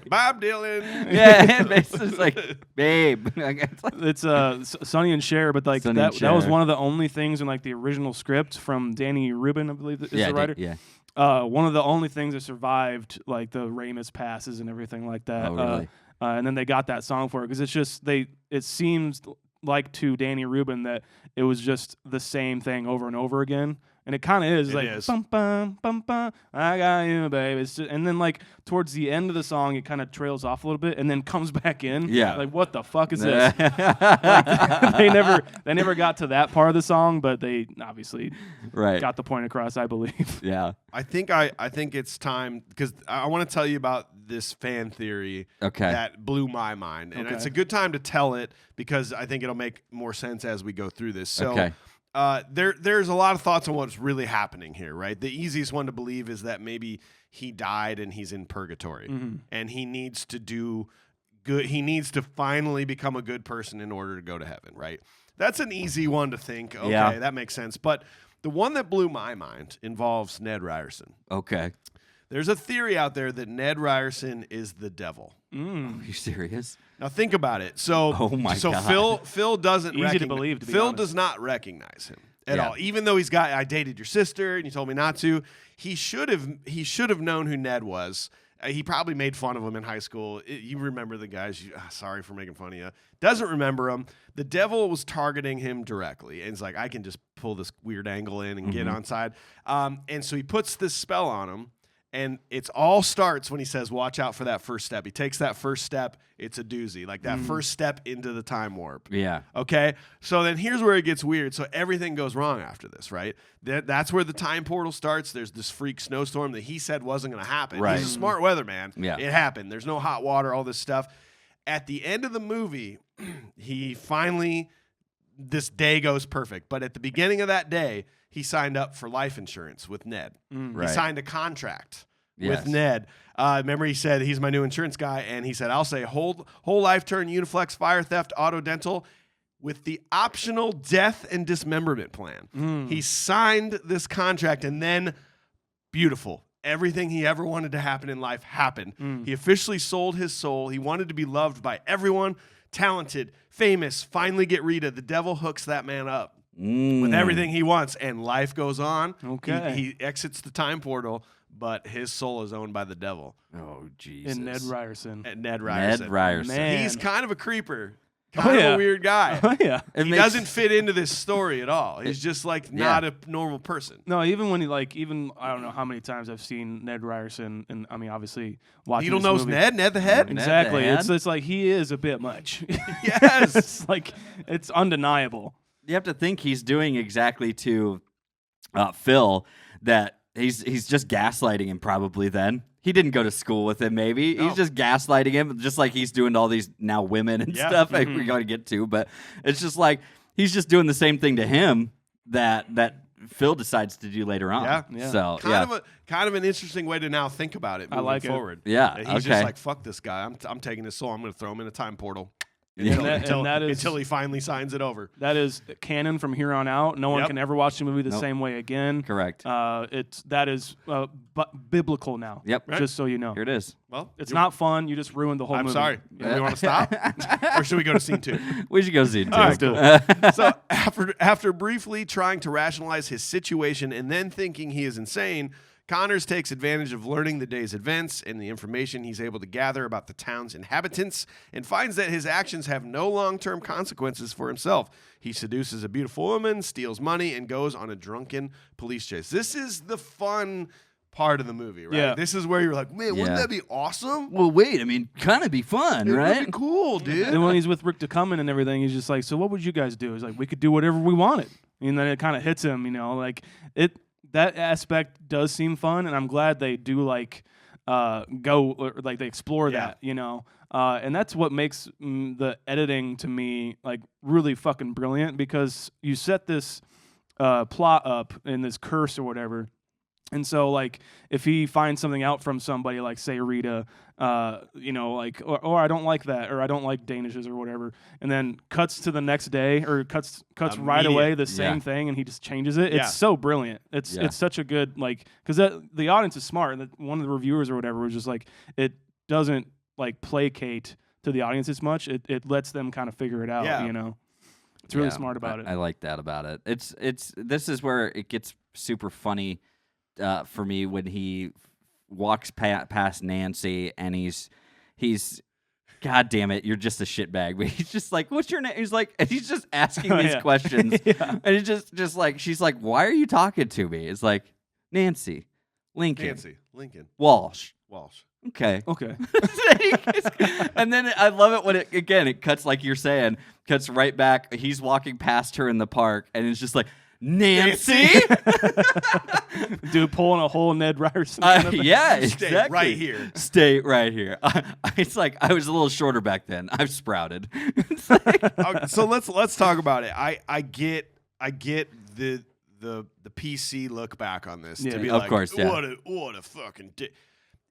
Bob Dylan. Yeah, it's just like, babe. It's Sonny and Cher, but like that was one of the only things in like the original script from Danny Rubin, I believe is the writer. Yeah. One of the only things that survived, like the Ramus passes and everything like that. Oh, really? And then they got that song for it because it's just it seems like to Danny Rubin that it was just the same thing over and over again. And it kind of is bum bum bum bum, I got you, babe. It's just, and then like towards the end of the song, it kind of trails off a little bit and then comes back in. Yeah, like what the fuck is this? Like, they never got to that part of the song, but they obviously got the point across, I believe. Yeah, I think it's time because I want to tell you about this fan theory that blew my mind, and it's a good time to tell it because I think it'll make more sense as we go through this. So. There's a lot of thoughts on what's really happening here, right? The easiest one to believe is that maybe he died and he's in purgatory, and he needs to do good. He needs to finally become a good person in order to go to heaven, right? That's an easy one to think. Okay, that makes sense. But the one that blew my mind involves Ned Ryerson. Okay. There's a theory out there that Ned Ryerson is the devil. Are you serious? Now think about it. So, God. Phil doesn't easy to believe. To be Phil honest. does not recognize him at all. Even though I dated your sister and you told me not to. He should have known who Ned was. He probably made fun of him in high school. You remember the guys. Sorry for making fun of you. Doesn't remember him. The devil was targeting him directly. And it's like, I can just pull this weird angle in and get on side. And so he puts this spell on him. And it all starts when he says, watch out for that first step. He takes that first step. It's a doozy. Like that first step into the time warp. Yeah. Okay? So then here's where it gets weird. So everything goes wrong after this, right? That's where the time portal starts. There's this freak snowstorm that he said wasn't going to happen. Right. He's a smart weatherman. Yeah. It happened. There's no hot water, all this stuff. At the end of the movie, he finally, this day goes perfect. But at the beginning of that day, he signed up for life insurance with Ned. Right. He signed a contract with Ned. Remember, he said, he's my new insurance guy, and he said, I'll say whole life turn, Uniflex, fire theft, auto dental, with the optional death and dismemberment plan. He signed this contract, and then, beautiful. Everything he ever wanted to happen in life happened. He officially sold his soul. He wanted to be loved by everyone, talented, famous, finally get Rita. The devil hooks that man up with everything he wants, and life goes on. Okay. He exits the time portal, but his soul is owned by the devil. Oh, Jesus. And Ned Ryerson. Ned Ryerson. Man. He's kind of a creeper. Kind of a weird guy. Oh, yeah. He doesn't fit into this story at all. He's just like not a normal person. No, even when I don't know how many times I've seen Ned Ryerson, and I mean, obviously watching Needle this knows movie. Ned the head? Exactly. Ned the head? It's like he is a bit much. Yes. It's like, it's undeniable. You have to think he's doing exactly to Phil that he's just gaslighting him probably then. He didn't go to school with him, maybe. No. He's just gaslighting him, just like he's doing to all these now women and stuff like we're going to get to. But it's just like he's just doing the same thing to him that Phil decides to do later on. Yeah. So kind of an interesting way to now think about it moving forward. Yeah. He's just like, fuck this guy. I'm taking his soul. I'm going to throw him in a time portal. Until he finally signs it over. That is canon from here on out. No one can ever watch the movie the same way again. Correct. That is biblical now. Yep. Right. Just so you know. Here it is. Well, It's not fun. You just ruined the whole I'm movie. sorry. Yeah. You want to stop? Or should we go to scene 2? We should go see it too. All right, cool. So after briefly trying to rationalize his situation and then thinking he is insane, Connors takes advantage of learning the day's events and the information he's able to gather about the town's inhabitants and finds that his actions have no long-term consequences for himself. He seduces a beautiful woman, steals money, and goes on a drunken police chase. This is the fun part of the movie, right? Yeah. This is where you're like, man, wouldn't that be awesome? Well, wait, I mean, kind of be fun, It right? would be cool, dude. And when he's with Rick DeCumming and everything, he's just like, so what would you guys do? He's like, we could do whatever we wanted. And then it kind of hits him, like that aspect does seem fun, and I'm glad they do go or like they explore that, and that's what makes the editing to me like really fucking brilliant, because you set this plot up in this curse or whatever. And so, like, if he finds something out from somebody, like, say, Rita, or I don't like that, or I don't like Danishes or whatever, and then cuts to the next day, or cuts right away the same thing, and he just changes it. It's so brilliant. It's such a good, because the audience is smart, and one of the reviewers or whatever was just like, it doesn't, like, placate to the audience as much. It lets them kind of figure it out, It's really smart about it. I like that about it. This is where it gets super funny. For me, when he walks past Nancy and he's God damn it, you're just a shitbag. But he's just like, what's your name? He's like, and he's just asking these questions. And he's just like, she's like, why are you talking to me? It's like, Nancy, Lincoln, Walsh. Okay. And then I love it when it cuts, like you're saying, cuts right back. He's walking past her in the park, and it's just like, Nancy? Dude, pulling a whole Ned Ryerson. Yeah, Stay exactly. right here. Stay right here. It's like I was a little shorter back then. I've sprouted. So let's talk about it. I get the PC look back on this to be of like, course, yeah. what a fucking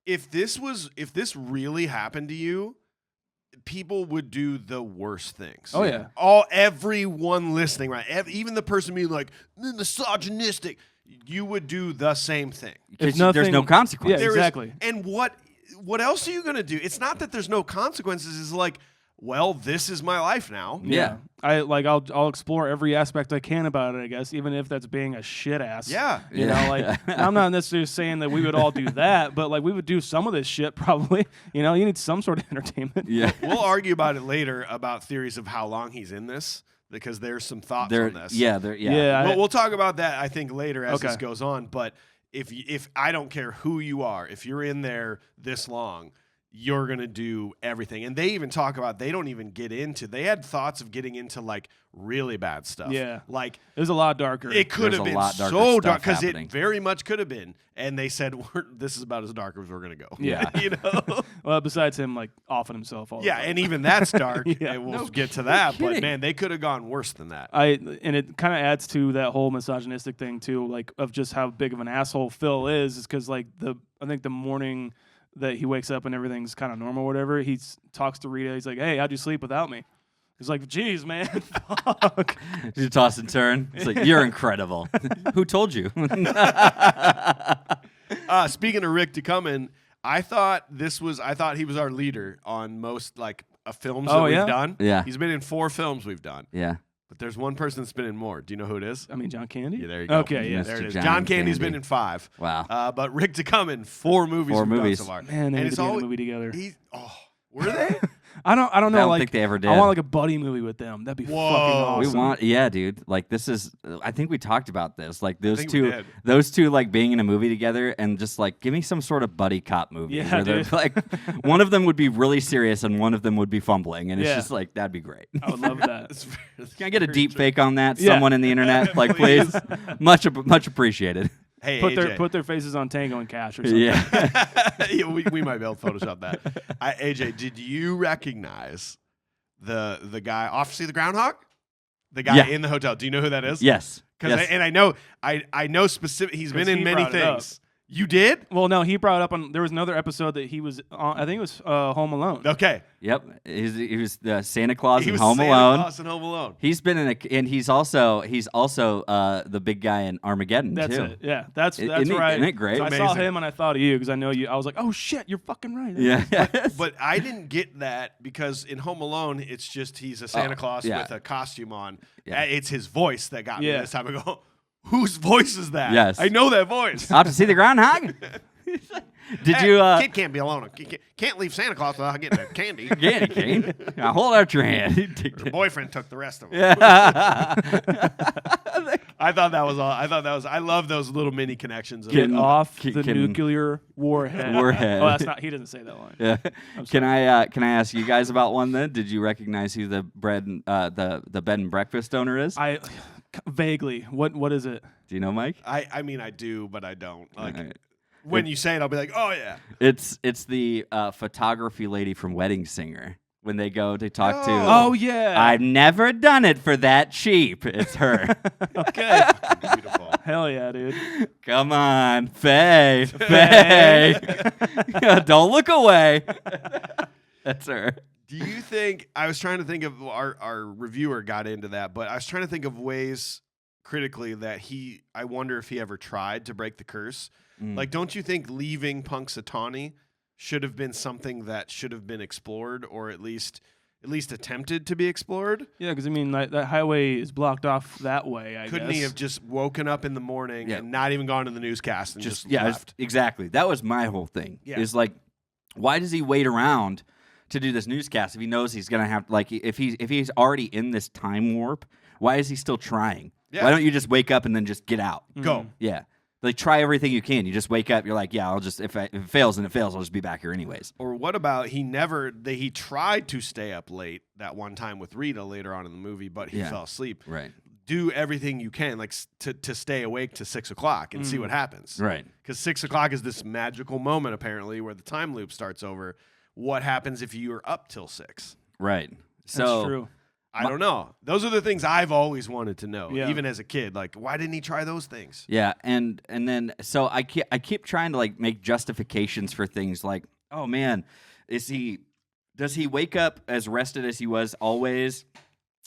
if this really happened to you, people would do the worst things. Oh yeah. Everyone listening, right? Even the person being like misogynistic, you would do the same thing. There's no consequence. Yeah, exactly. And what else are you gonna do? It's not that there's no consequences. It's like, well, this is my life now. Yeah. I'll explore every aspect I can about it, I guess, even if that's being a shit ass. Yeah. I'm not necessarily saying that we would all do that, but like we would do some of this shit probably. You need some sort of entertainment. Yeah. We'll argue about it later about theories of how long he's in this, because there's some thoughts on this. Yeah. We'll talk about that, I think, later as this goes on. But if I don't care who you are, if you're in there this long, you're going to do everything. And they even talk about, they don't even get into, they had thoughts of getting into like really bad stuff. Yeah. Like, it was a lot darker. it could have There's a been lot darker so stuff dark, because it happening. very much could have been. And they said, this is about as dark as we're going to go. Yeah. Well, besides him like offing himself all the time. And even that's dark. Yeah. And we'll get to that. But kidding. man, they could have gone worse than that. And it kind of adds to that whole misogynistic thing too, like of just how big of an asshole Phil is because like I think the morning that he wakes up and everything's kind of normal or whatever, he talks to Rita. He's like, hey, how'd you sleep without me? He's like, geez, man. Fuck. You toss and turn. It's like, you're incredible. Who told you? Speaking of Rick DeCumming, I thought he was our leader on most films that we've done. Yeah. He's been in 4 films we've done. Yeah. But there's one person that's been in more. Do you know who it is? I mean, John Candy? Yeah, there you go. Okay, yeah. There it is. Mr. John Candy's Candy. been in 5. Wow. But Rick DeCumming, 4 movies we've done so far. Man, they and need to be in a movie together. Were they? I don't know. I don't think they ever did. I want like a buddy movie with them. That'd be fucking awesome. Dude. Like this is. I think we talked about this. Like those we two, like being in a movie together and just like give me some sort of buddy cop movie. Yeah, where they're like one of them would be really serious and one of them would be fumbling, and it's just like that'd be great. I would love that. Can I get a deep fake on that? Someone in the internet, like please, much appreciated. Hey, put their faces on Tango and Cash or something. Yeah, we might be able to Photoshop that. AJ, did you recognize the guy off See the Groundhog? The guy in the hotel. Do you know who that is? Yes. And I know specific. He's been in many things. You did? Well, no, he brought it up on. There was another episode that he was on. I think it was Home Alone. Okay. Yep. He was the Santa Claus in Home Alone. He's been in and he's also the big guy in Armageddon That's too. it. Yeah, that's right. Isn't it great? So I saw him and I thought of you because I know you. I was like, oh shit, you're fucking right. Yeah. But I didn't get that because in Home Alone, it's just he's a Santa Claus with a costume on. Yeah. It's his voice that got me this time ago. Whose voice is that? Yes. I know that voice. Out to see the groundhog? Did Hey, you kid can't be alone. Can't leave Santa Claus without getting a candy. candy cane? Now hold out your hand. Her boyfriend took the rest of them. Yeah. I thought that was all. I love those little mini connections. Get off can- the nuclear warhead. Warhead. Oh, that's not. He doesn't say that line. Yeah. Can I ask you guys about one then? Did you recognize who the the bed and breakfast owner is? I vaguely. What is it? Do you know, Mike? I mean, I do, but I don't. Like Alright. when you say it, I'll be like, oh yeah. It's the photography lady from Wedding Singer when they go to talk to. Oh yeah. I've never done it for that cheap. It's her. Okay. Beautiful. Hell yeah, dude. Come on, Faye. Faye. Don't look away. That's her. Do you think I was trying to think of our reviewer got into that, but I was trying to think of ways critically that I wonder if he ever tried to break the curse. Like, don't you think leaving Punxsutawney should have been something that should have been explored, or at least attempted to be explored? Yeah, because I mean, that highway is blocked off that way. I Couldn't guess. he have just woken up in the morning and not even gone to the newscast and just left? Exactly. That was my whole thing. Yeah. Is like, why does he wait around to do this newscast if he knows he's gonna have if he's already in this time warp? Why is he still trying? Yeah. Why don't you just wake up and then just get out? Go. Yeah. Like, try everything you can. You just wake up. You're like, yeah, I'll just if it fails and it fails, I'll just be back here anyways. Or what about he tried to stay up late that one time with Rita later on in the movie, but he fell asleep. Right. Do everything you can, like to stay awake to 6 o'clock and see what happens. Right. Because 6 o'clock is this magical moment apparently where the time loop starts over. What happens if you are up till 6? Right. That's So true. I don't know. Those are the things I've always wanted to know, Yeah. even as a kid. Like, why didn't he try those things? yeah, and then so I keep trying to like make justifications for things like, oh man, does he wake up as rested as he was always?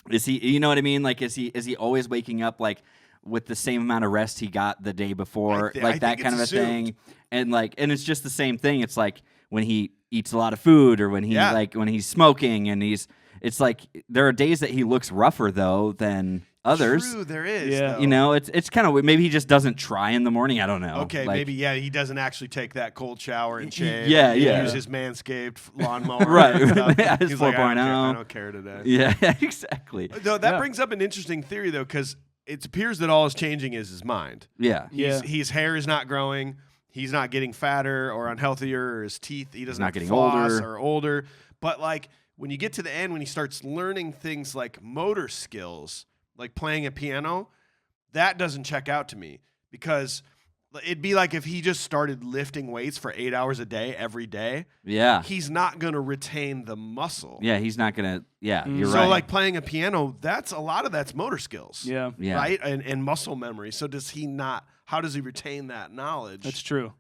Is he, you know what I mean? Like, is he always waking up like with the same amount of rest he got the day before, I like that think kind of a it's assumed. thing? And it's just the same thing. It's like when he eats a lot of food, or when he when he's smoking, and it's like there are days that he looks rougher though than others. True, there is. Yeah. though. You know, it's kind of, maybe he just doesn't try in the morning. I don't know. Okay, Like, maybe he doesn't actually take that cold shower and shave. yeah, and yeah. Use his Manscaped lawnmower. Right. and stuff. Yeah, his He's like, I 4.0. don't care today. Yeah, exactly. Though that Yeah. brings up an interesting theory though, because it appears that all is changing is his mind. Yeah. Yeah. His hair is not growing. He's not getting fatter or unhealthier, or his teeth. He doesn't not have to getting floss older. or older. But like when you get to the end, when he starts learning things like motor skills, like playing a piano, that doesn't check out to me, because it'd be like if he just started lifting weights for 8 hours a day every day. Yeah. He's not going to retain the muscle. Yeah, he's not going to, you're So right. like playing a piano, a lot of that's motor skills. Yeah. Yeah. Right? And muscle memory. So how does he retain that knowledge? That's true.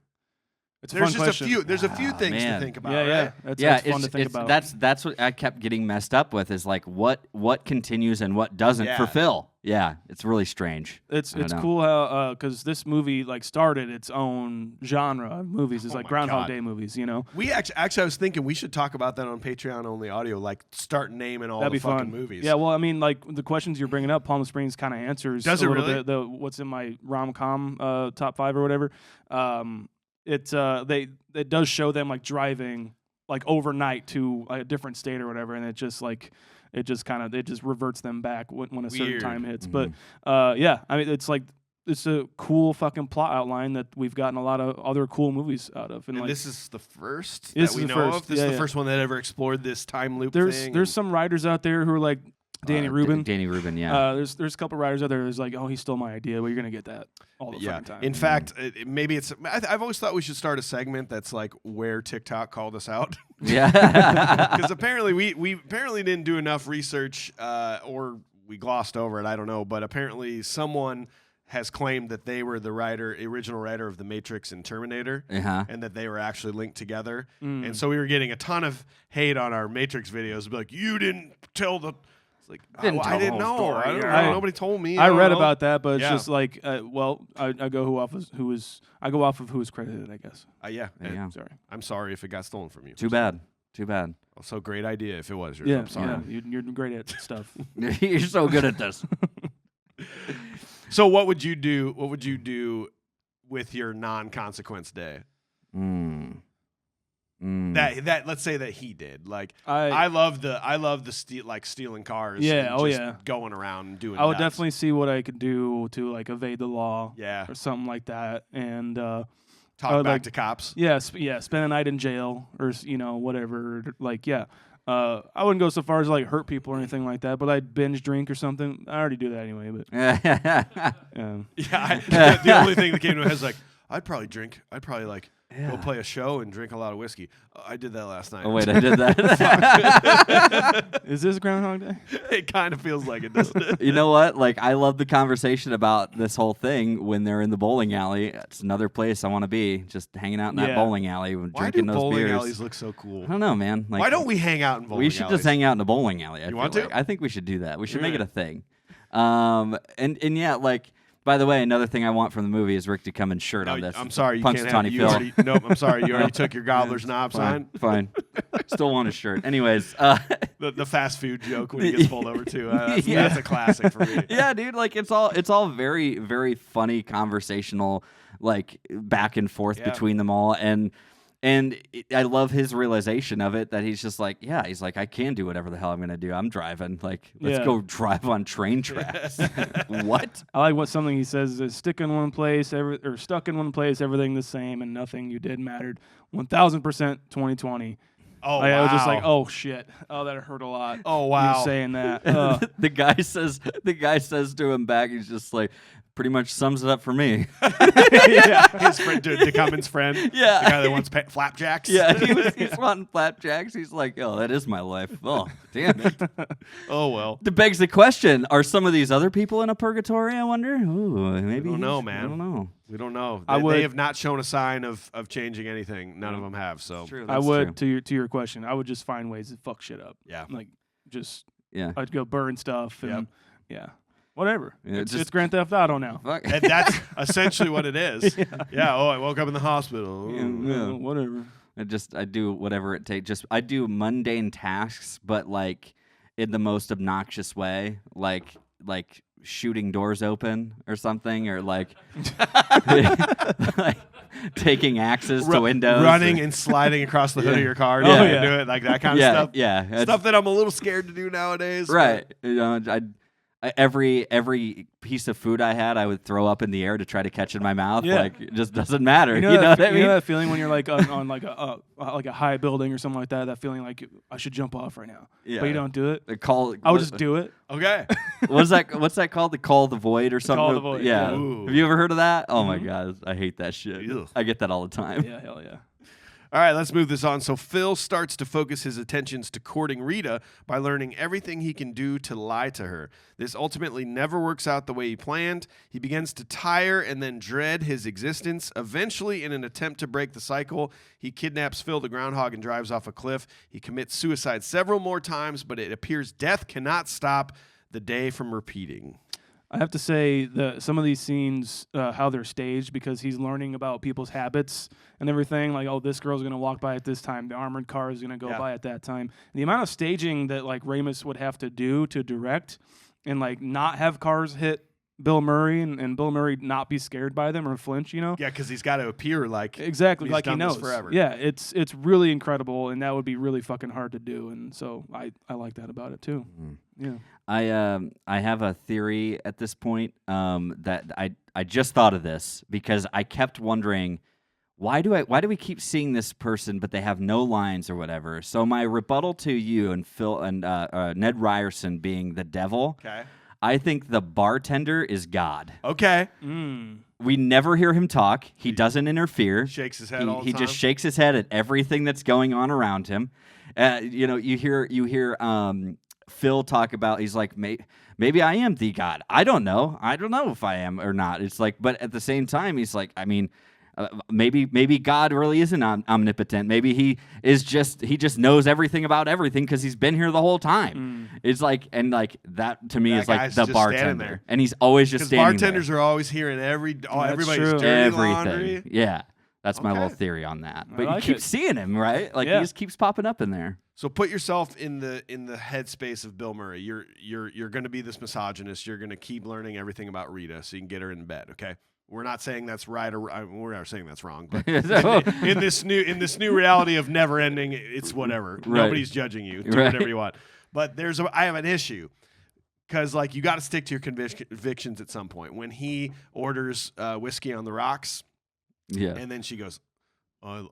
It's a There's fun just question. there's a few things man. to think about. Yeah, right? yeah. That's fun to think about. That's what I kept getting messed up with, is like what continues and what doesn't Yeah. for Phil. Yeah, it's really strange. It's I don't know. cool how because this movie like started its own genre of movies. It's Oh like my Groundhog God. Day movies, you know. We actually, I was thinking we should talk about that on Patreon only audio. Like, start naming all That'd the be fucking fun. movies. Yeah, well, I mean, like the questions you're bringing up, Palm Springs kind of answers. Does a it little really? bit the what's in my rom-com top 5 or whatever. It does show them like driving like overnight to a different state or whatever, and it just reverts them back when a certain Weird. time hits. Mm-hmm. But yeah, I mean, it's a cool fucking plot outline that we've gotten a lot of other cool movies out of. And like, this is the first This that we is the know first. of. This Yeah, is the yeah. first one that ever explored this time loop there's thing. there's some writers out there who are like Danny Rubin. Danny Rubin, yeah. There's a couple writers out there who's like, oh, he stole my idea. Well, you're gonna get that all the Yeah. fucking time. In fact, maybe it's. I've always thought we should start a segment that's like where TikTok called us out, yeah. because apparently we apparently didn't do enough research, or we glossed over it. I don't know, but apparently someone has claimed that they were the original writer of The Matrix and Terminator, Uh-huh. and that they were actually linked together. And so we were getting a ton of hate on our Matrix videos. Be like, you didn't tell the. It's like, Didn't I tell the didn't whole know. story. I don't know. I- Nobody told me. I don't read know. about that, but it's Yeah. just like, I go off of who is credited, I guess. Yeah. Yeah. Sorry. I'm sorry if it got stolen from you. Too bad. Too bad. Also, great idea if it was yours. Yeah, I'm sorry. yeah. You're great at stuff. You're so good at this. So what would you do? What would you do with your non-consequence day? That let's say that he did. Like I love the stealing cars. Yeah, and just going around and doing. I would nuts. definitely see what I could do to like evade the law. Yeah. Or something like that, and talk back to cops. Yeah, spend a night in jail or whatever. Like I wouldn't go so far as like hurt people or anything like that, but I'd binge drink or something. I already do that anyway. But the only thing that came to my head is like I'd probably drink. I'd probably like. Go play a show and drink a lot of whiskey. I did that last night. Oh, wait, I did that? Is this Groundhog Day? It kind of feels like it, doesn't it? You know what? Like, I love the conversation about this whole thing when they're in the bowling alley. It's another place I want to be, just hanging out in that bowling alley, drinking those bowling beers. alleys look so cool? I don't know, man. Like, why don't we hang out in bowling alleys? We should just hang out in a bowling alley. You want to? I think we should do that. We should make it a thing. And yeah, like... By the way, another thing I want from the movie is Rick to come in shirt on this. I'm sorry, you can't have it. Nope, I'm sorry. You already took your gobbler's knob sign. Fine. Still want a shirt. Anyways. The fast food joke when he gets pulled over, too. That's a classic for me. Yeah, dude. Like, it's all very, very funny conversational, like, back and forth between them all. And I love his realization of it, that he's just like, he's like, I can do whatever the hell I'm going to do. I'm driving. Like, let's go drive on train tracks. What? I like something he says is stuck in one place, everything the same, and nothing you did mattered. 1,000% 2020. Oh, I was just like, oh, shit. Oh, that hurt a lot. Oh, wow. You saying that. The guy says to him back, he's just like, pretty much sums it up for me. His friend, De Cummins' friend. Yeah. The guy that wants flapjacks. Yeah, he's wanting flapjacks. He's like, oh, that is my life. Oh, damn it. Oh, well. That begs the question, are some of these other people in a purgatory, I wonder? Ooh, maybe. I don't know, man. I don't know. We don't know. They have not shown a sign of changing anything. None of them have. So True, I would, to your question, I would just find ways to fuck shit up. Yeah. Like, just, Yeah. I'd go burn stuff and, whatever. Yeah, It's Grand Theft Auto now. Fuck. And that's essentially what it is. Yeah. Oh, I woke up in the hospital. Whatever. I do whatever it takes. I do mundane tasks, but like in the most obnoxious way, like shooting doors open or something, or like, like taking axes to windows, running and sliding across the hood of your car. Do it like that kind of stuff. Yeah, stuff that I'm a little scared to do nowadays. Right. You know, every piece of food I had, I would throw up in the air to try to catch in my mouth. Yeah. Like, it just doesn't matter. You know what I mean? You know that feeling when you're like on like a high building or something like that. That feeling like I should jump off right now, but you don't do it. I would just do it. Okay. What's that called? The call of the void or something? Call of the void. Yeah. Ooh. Have you ever heard of that? Oh my god, I hate that shit. Ugh. I get that all the time. Yeah, hell yeah. All right, let's move this on. So Phil starts to focus his attentions to courting Rita by learning everything he can do to lie to her. This ultimately never works out the way he planned. He begins to tire and then dread his existence. Eventually, in an attempt to break the cycle, he kidnaps Phil the Groundhog and drives off a cliff. He commits suicide several more times, but it appears death cannot stop the day from repeating. I have to say some of these scenes, how they're staged, because he's learning about people's habits and everything. Like, oh, this girl's gonna walk by at this time. The armored car is gonna go by at that time. And the amount of staging that like Ramis would have to do to direct and like not have cars hit Bill Murray and Bill Murray not be scared by them or flinch, you know? Yeah, because he's got to appear like exactly he's like done he knows this forever. Yeah, it's really incredible, and that would be really fucking hard to do. And so I like that about it too. Yeah. I have a theory at this point that I just thought of this because I kept wondering why do we keep seeing this person but they have no lines or whatever. So my rebuttal to you and Phil and Ned Ryerson being the devil. Okay. I think the bartender is God. Okay. We never hear him talk. He doesn't interfere. Shakes his head all the He time. just shakes his head at everything that's going on around him. You know, you hear Phil talk about, he's like, maybe I am the God. I don't know if I am or not. It's like, but at the same time, he's like, I mean, maybe God really isn't omnipotent. Maybe he just knows everything about everything because he's been here the whole time. It's like, and like that to me That is like guy's the just standing bartender, there. and he's always just standing bartenders there. are always hearing everybody's true. dirty Everything. laundry. Yeah. That's my Okay. little theory on that. I But like you keep it. seeing him, right? Like Yeah. he just keeps popping up in there. So put yourself in the headspace of Bill Murray. You're going to be this misogynist. You're going to keep learning everything about Rita so you can get her in bed. Okay, we're not saying that's right or we're not saying that's wrong. But in this new reality of never ending, it's whatever. Right. Nobody's judging you. Do Right. whatever you want. But I have an issue because like you got to stick to your convictions at some point. When he orders whiskey on the rocks, Yeah. and then she goes,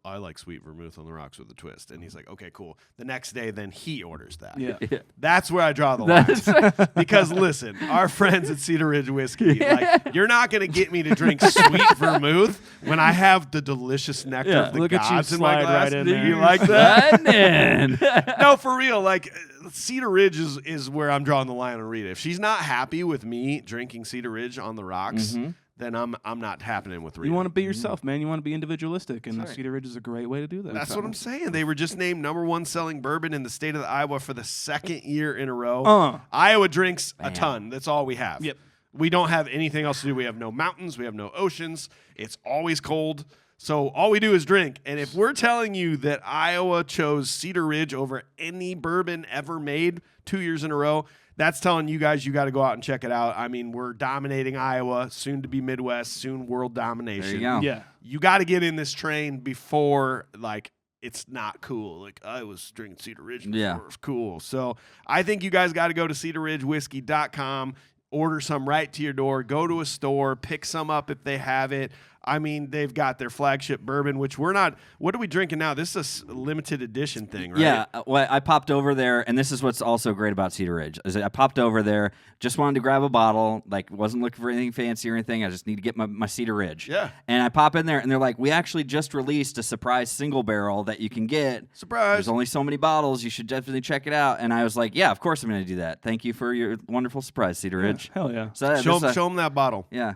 I like sweet vermouth on the rocks with a twist. And he's like, okay, cool. The next day, then he orders that. Yeah. That's where I draw the line. Because listen, our friends at Cedar Ridge Whiskey, like, you're not going to get me to drink sweet vermouth when I have the delicious nectar of the Look at you gods in my slide glass. right in Do there. you like that? that? No, for real. Like, Cedar Ridge is where I'm drawing the line on Rita. If she's not happy with me drinking Cedar Ridge on the rocks, then I'm not happening with Rita. You want to be yourself, man. You want to be individualistic, and That's right. Cedar Ridge is a great way to do that. That's what I'm saying. They were just named #1 selling bourbon in the state of Iowa for the second year in a row. Iowa drinks a Bam. ton. That's all we have. Yep. We don't have anything else to do. We have no mountains. We have no oceans. It's always cold. So all we do is drink. And if we're telling you that Iowa chose Cedar Ridge over any bourbon ever made 2 years in a row, that's telling you guys you got to go out and check it out. I mean, we're dominating Iowa, soon to be Midwest, soon world domination. There you go. Yeah. You got to get in this train before, like, it's not cool. Like, I was drinking Cedar Ridge before. Yeah. It was cool. So I think you guys got to go to cedarridgewhiskey.com, order some right to your door, go to a store, pick some up if they have it. I mean, they've got their flagship bourbon, which we're not. What are we drinking now? This is a limited edition thing, right? Yeah, well, I popped over there, and this is what's also great about Cedar Ridge. Is I popped over there, just wanted to grab a bottle, like wasn't looking for anything fancy or anything. I just need to get my Cedar Ridge. Yeah. And I pop in there, and they're like, we actually just released a surprise single barrel that you can get. Surprise. There's only so many bottles. You should definitely check it out. And I was like, yeah, of course I'm going to do that. Thank you for your wonderful surprise, Cedar Ridge. Hell yeah. So Show them that bottle. Yeah.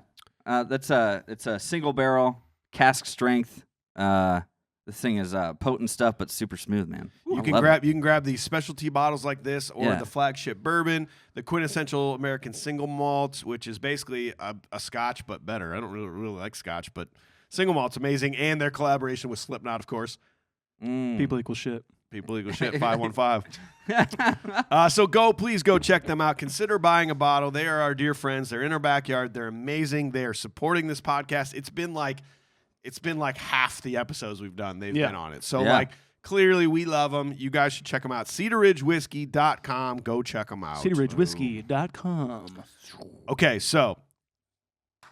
It's a single barrel, cask strength. This thing is potent stuff, but super smooth, man. You can grab these specialty bottles like this, or Yeah. the flagship bourbon, the quintessential American single malt, which is basically a Scotch but better. I don't really like Scotch, but single malt's amazing, and their collaboration with Slipknot, of course. People equal shit. People equal shit 515. So please go check them out. Consider buying a bottle. They are our dear friends. They're in our backyard. They're amazing. They are supporting this podcast. It's been like half the episodes we've done. They've been on it. So like clearly we love them. You guys should check them out. CedarRidgeWhiskey.com. Go check them out. CedarRidgeWhiskey.com. Okay, so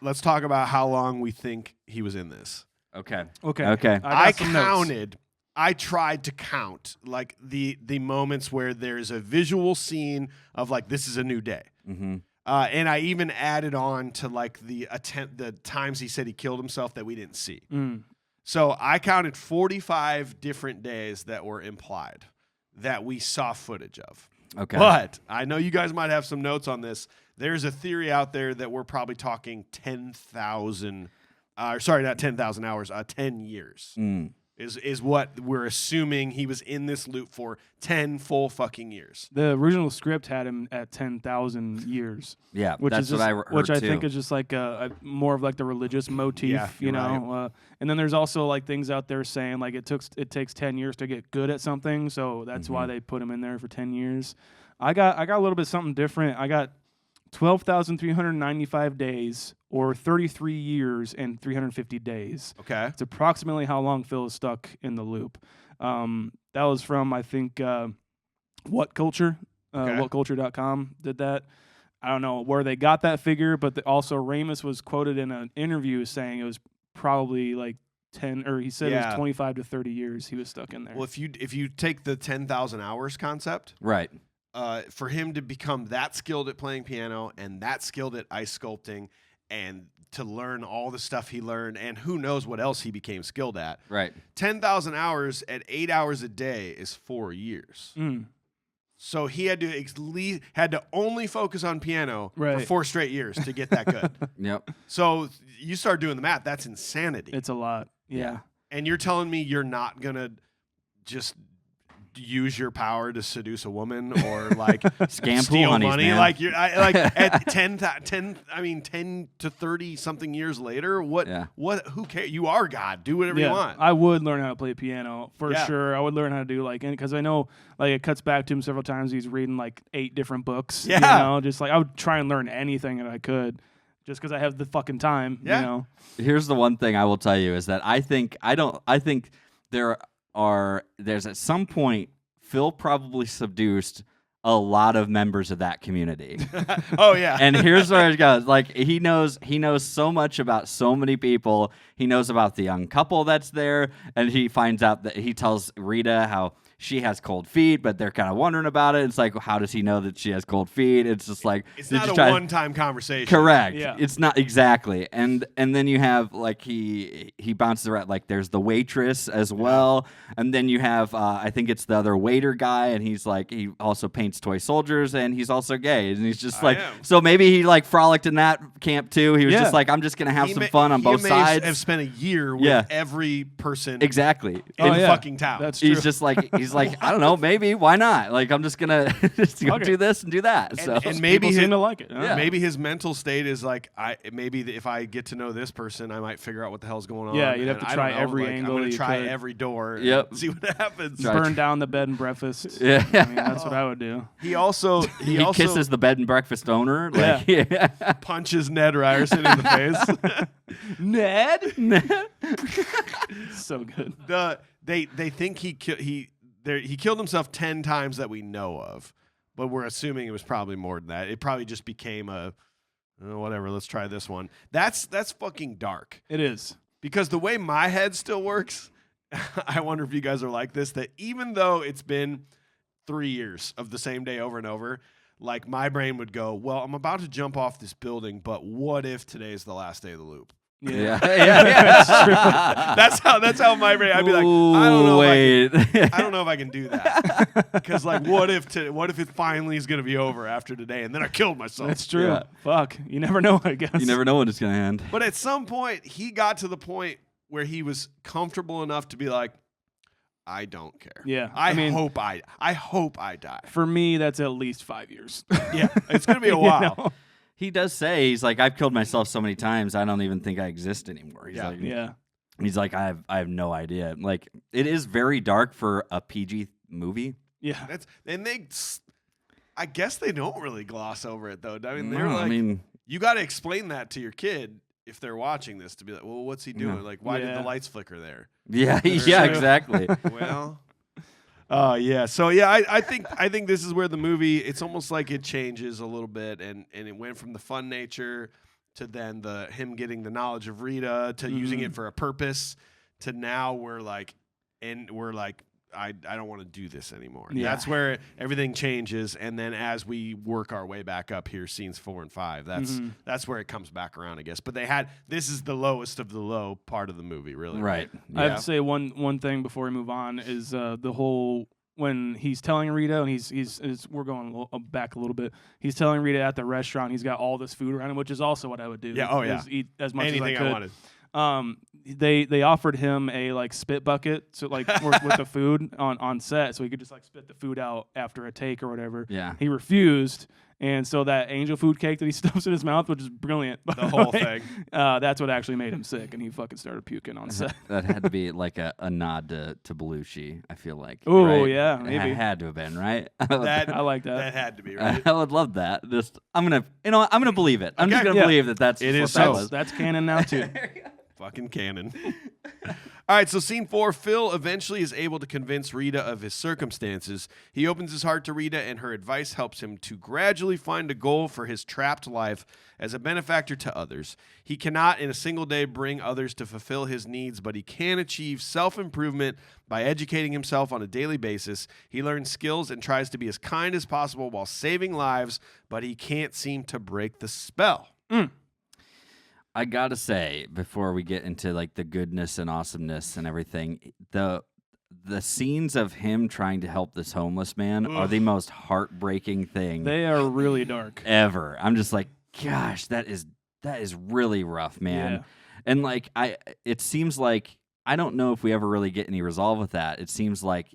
let's talk about how long we think he was in this. Okay. Okay. I got some notes. counted. I tried to count like the moments where there's a visual scene of like this is a new day. Mm-hmm. And I even added on to like the times he said he killed himself that we didn't see. So I counted 45 different days that were implied that we saw footage of. Okay. But I know you guys might have some notes on this. There's a theory out there that we're probably talking 10,000, sorry, not 10,000 hours, 10 years. Is what we're assuming he was in this loop for 10 full fucking years. The original script had him at 10,000 years. Yeah, which that's is just, what I heard which I too. think is just like a more of like the religious motif, Yeah, you you're know. And then there's also like things out there saying like it takes 10 years to get good at something, so that's why they put him in there for 10 years. I got a little bit something different. I got 12,395 days, or 33 years and 350 days. Okay. It's approximately how long Phil is stuck in the loop. That was from, I think, What Culture, whatculture.com did that. I don't know where they got that figure, but also Ramis was quoted in an interview saying it was probably like 10, or he said it was 25 to 30 years he was stuck in there. Well, if you take the 10,000 hours concept, Right. For him to become that skilled at playing piano and that skilled at ice sculpting and to learn all the stuff he learned and who knows what else he became skilled at. Right. 10,000 hours at 8 hours a day is 4 years. So he had to only focus on piano for 4 straight years to get that good. Yep. So you start doing the math. That's insanity. It's a lot. Yeah. And you're telling me you're not going to just use your power to seduce a woman or like Scam steal pool honeys, money. man. Like at 10 to 30 something years later, who cares? You are God. Do whatever you want. I would learn how to play piano for Yeah. sure. I would learn how to do because I know it cuts back to him several times. He's reading 8 different books. Yeah. You know, just I would try and learn anything that I could, just because I have the fucking time. Yeah. You know. Here's the one thing I will tell you is that I think there's at some point Phil probably seduced a lot of members of that community. Oh yeah. And here's where it goes. Like he knows so much about so many people. He knows about the young couple that's there, and he finds out that he tells Rita how she has cold feet, but they're kind of wondering about it. It's like, how does he know that she has cold feet? It's just like it's not a one-time conversation. Correct. Yeah. It's not exactly. And then you have he bounces around, there's the waitress as well. And then you have I think it's the other waiter guy, and he's he also paints toy soldiers, and he's also gay. And he's just so maybe he frolicked in that camp too. He was just I'm just gonna have some fun on both sides. Have spent a year with every person exactly in fucking town. That's true. He's just he's I don't know, maybe why not? I'm just gonna go do this and do that. And maybe people seem to like it. Yeah. Maybe his mental state is maybe if I get to know this person, I might figure out what the hell's going on. Yeah, you'd have to And try I don't know, every angle I'm gonna you try could. every door. Yep. And see what happens. Burn down the bed and breakfast. Yeah. I mean, that's what I would do. He also kisses the bed and breakfast owner. punches Ned Ryerson in the face. Ned. So good. They think he killed himself 10 times that we know of, but we're assuming it was probably more than that. It probably just became whatever. Let's try this one. That's fucking dark. It is. Because the way my head still works, I wonder if you guys are like this, that even though it's been 3 years of the same day over and over, my brain would go, well, I'm about to jump off this building, but what if today's the last day of the loop? Yeah. That's how my brain. I'd be like, I don't know. I don't know if I can do that, because what if it finally is going to be over after today, and then I killed myself. That's true. Yeah. Fuck. You never know, I guess. You never know when it's gonna end. But at some point, he got to the point where he was comfortable enough to be like, I don't care. Yeah. I hope I die. For me, that's at least 5 years. Yeah, it's going to be a while. You know? He does say, he's I've killed myself so many times, I don't even think I exist anymore. He's He's I have no idea. It is very dark for a PG movie. Yeah. I guess they don't really gloss over it though. I mean, you got to explain that to your kid if they're watching this, to be like, well, what's he doing? Why did the lights flicker there? Yeah, yeah, exactly. Well, yeah. So yeah, I think this is where the movie, it's almost like it changes a little bit, and it went from the fun nature to then him getting the knowledge of Rita to using it for a purpose to now we're I don't want to do this anymore. Yeah. That's where everything changes, and then as we work our way back up here, scenes 4 and 5, that's where it comes back around, I guess. But this is the lowest of the low part of the movie, really. Right. I have to say one thing before we move on is the whole when he's telling Rita, and we're going back a little bit. He's telling Rita at the restaurant he's got all this food around him, which is also what I would do. Yeah. Oh yeah. Is eat as much Anything as I could. wanted. They offered him a spit bucket, so with the food on set, so he could just spit the food out after a take or whatever. Yeah. He refused, and so that angel food cake that he stuffs in his mouth, which is brilliant. The whole thing. That's what actually made him sick, and he fucking started puking on set. That had to be a nod to Belushi, I feel like. Oh right? yeah, maybe. It had to have been, right? I like that. That had to be, right? I would love that. I'm gonna believe it. I'm just gonna believe that's it is what that so. was. That's canon now too. Fucking canon. All right, so scene 4, Phil eventually is able to convince Rita of his circumstances. He opens his heart to Rita, and her advice helps him to gradually find a goal for his trapped life as a benefactor to others. He cannot in a single day bring others to fulfill his needs, but he can achieve self-improvement by educating himself on a daily basis. He learns skills and tries to be as kind as possible while saving lives, but he can't seem to break the spell. I gotta say, before we get into the goodness and awesomeness and everything, the scenes of him trying to help this homeless man are the most heartbreaking thing They are really dark ever. I'm just gosh, that is really rough, man. Yeah. And it seems like I don't know if we ever really get any resolve with that. It seems like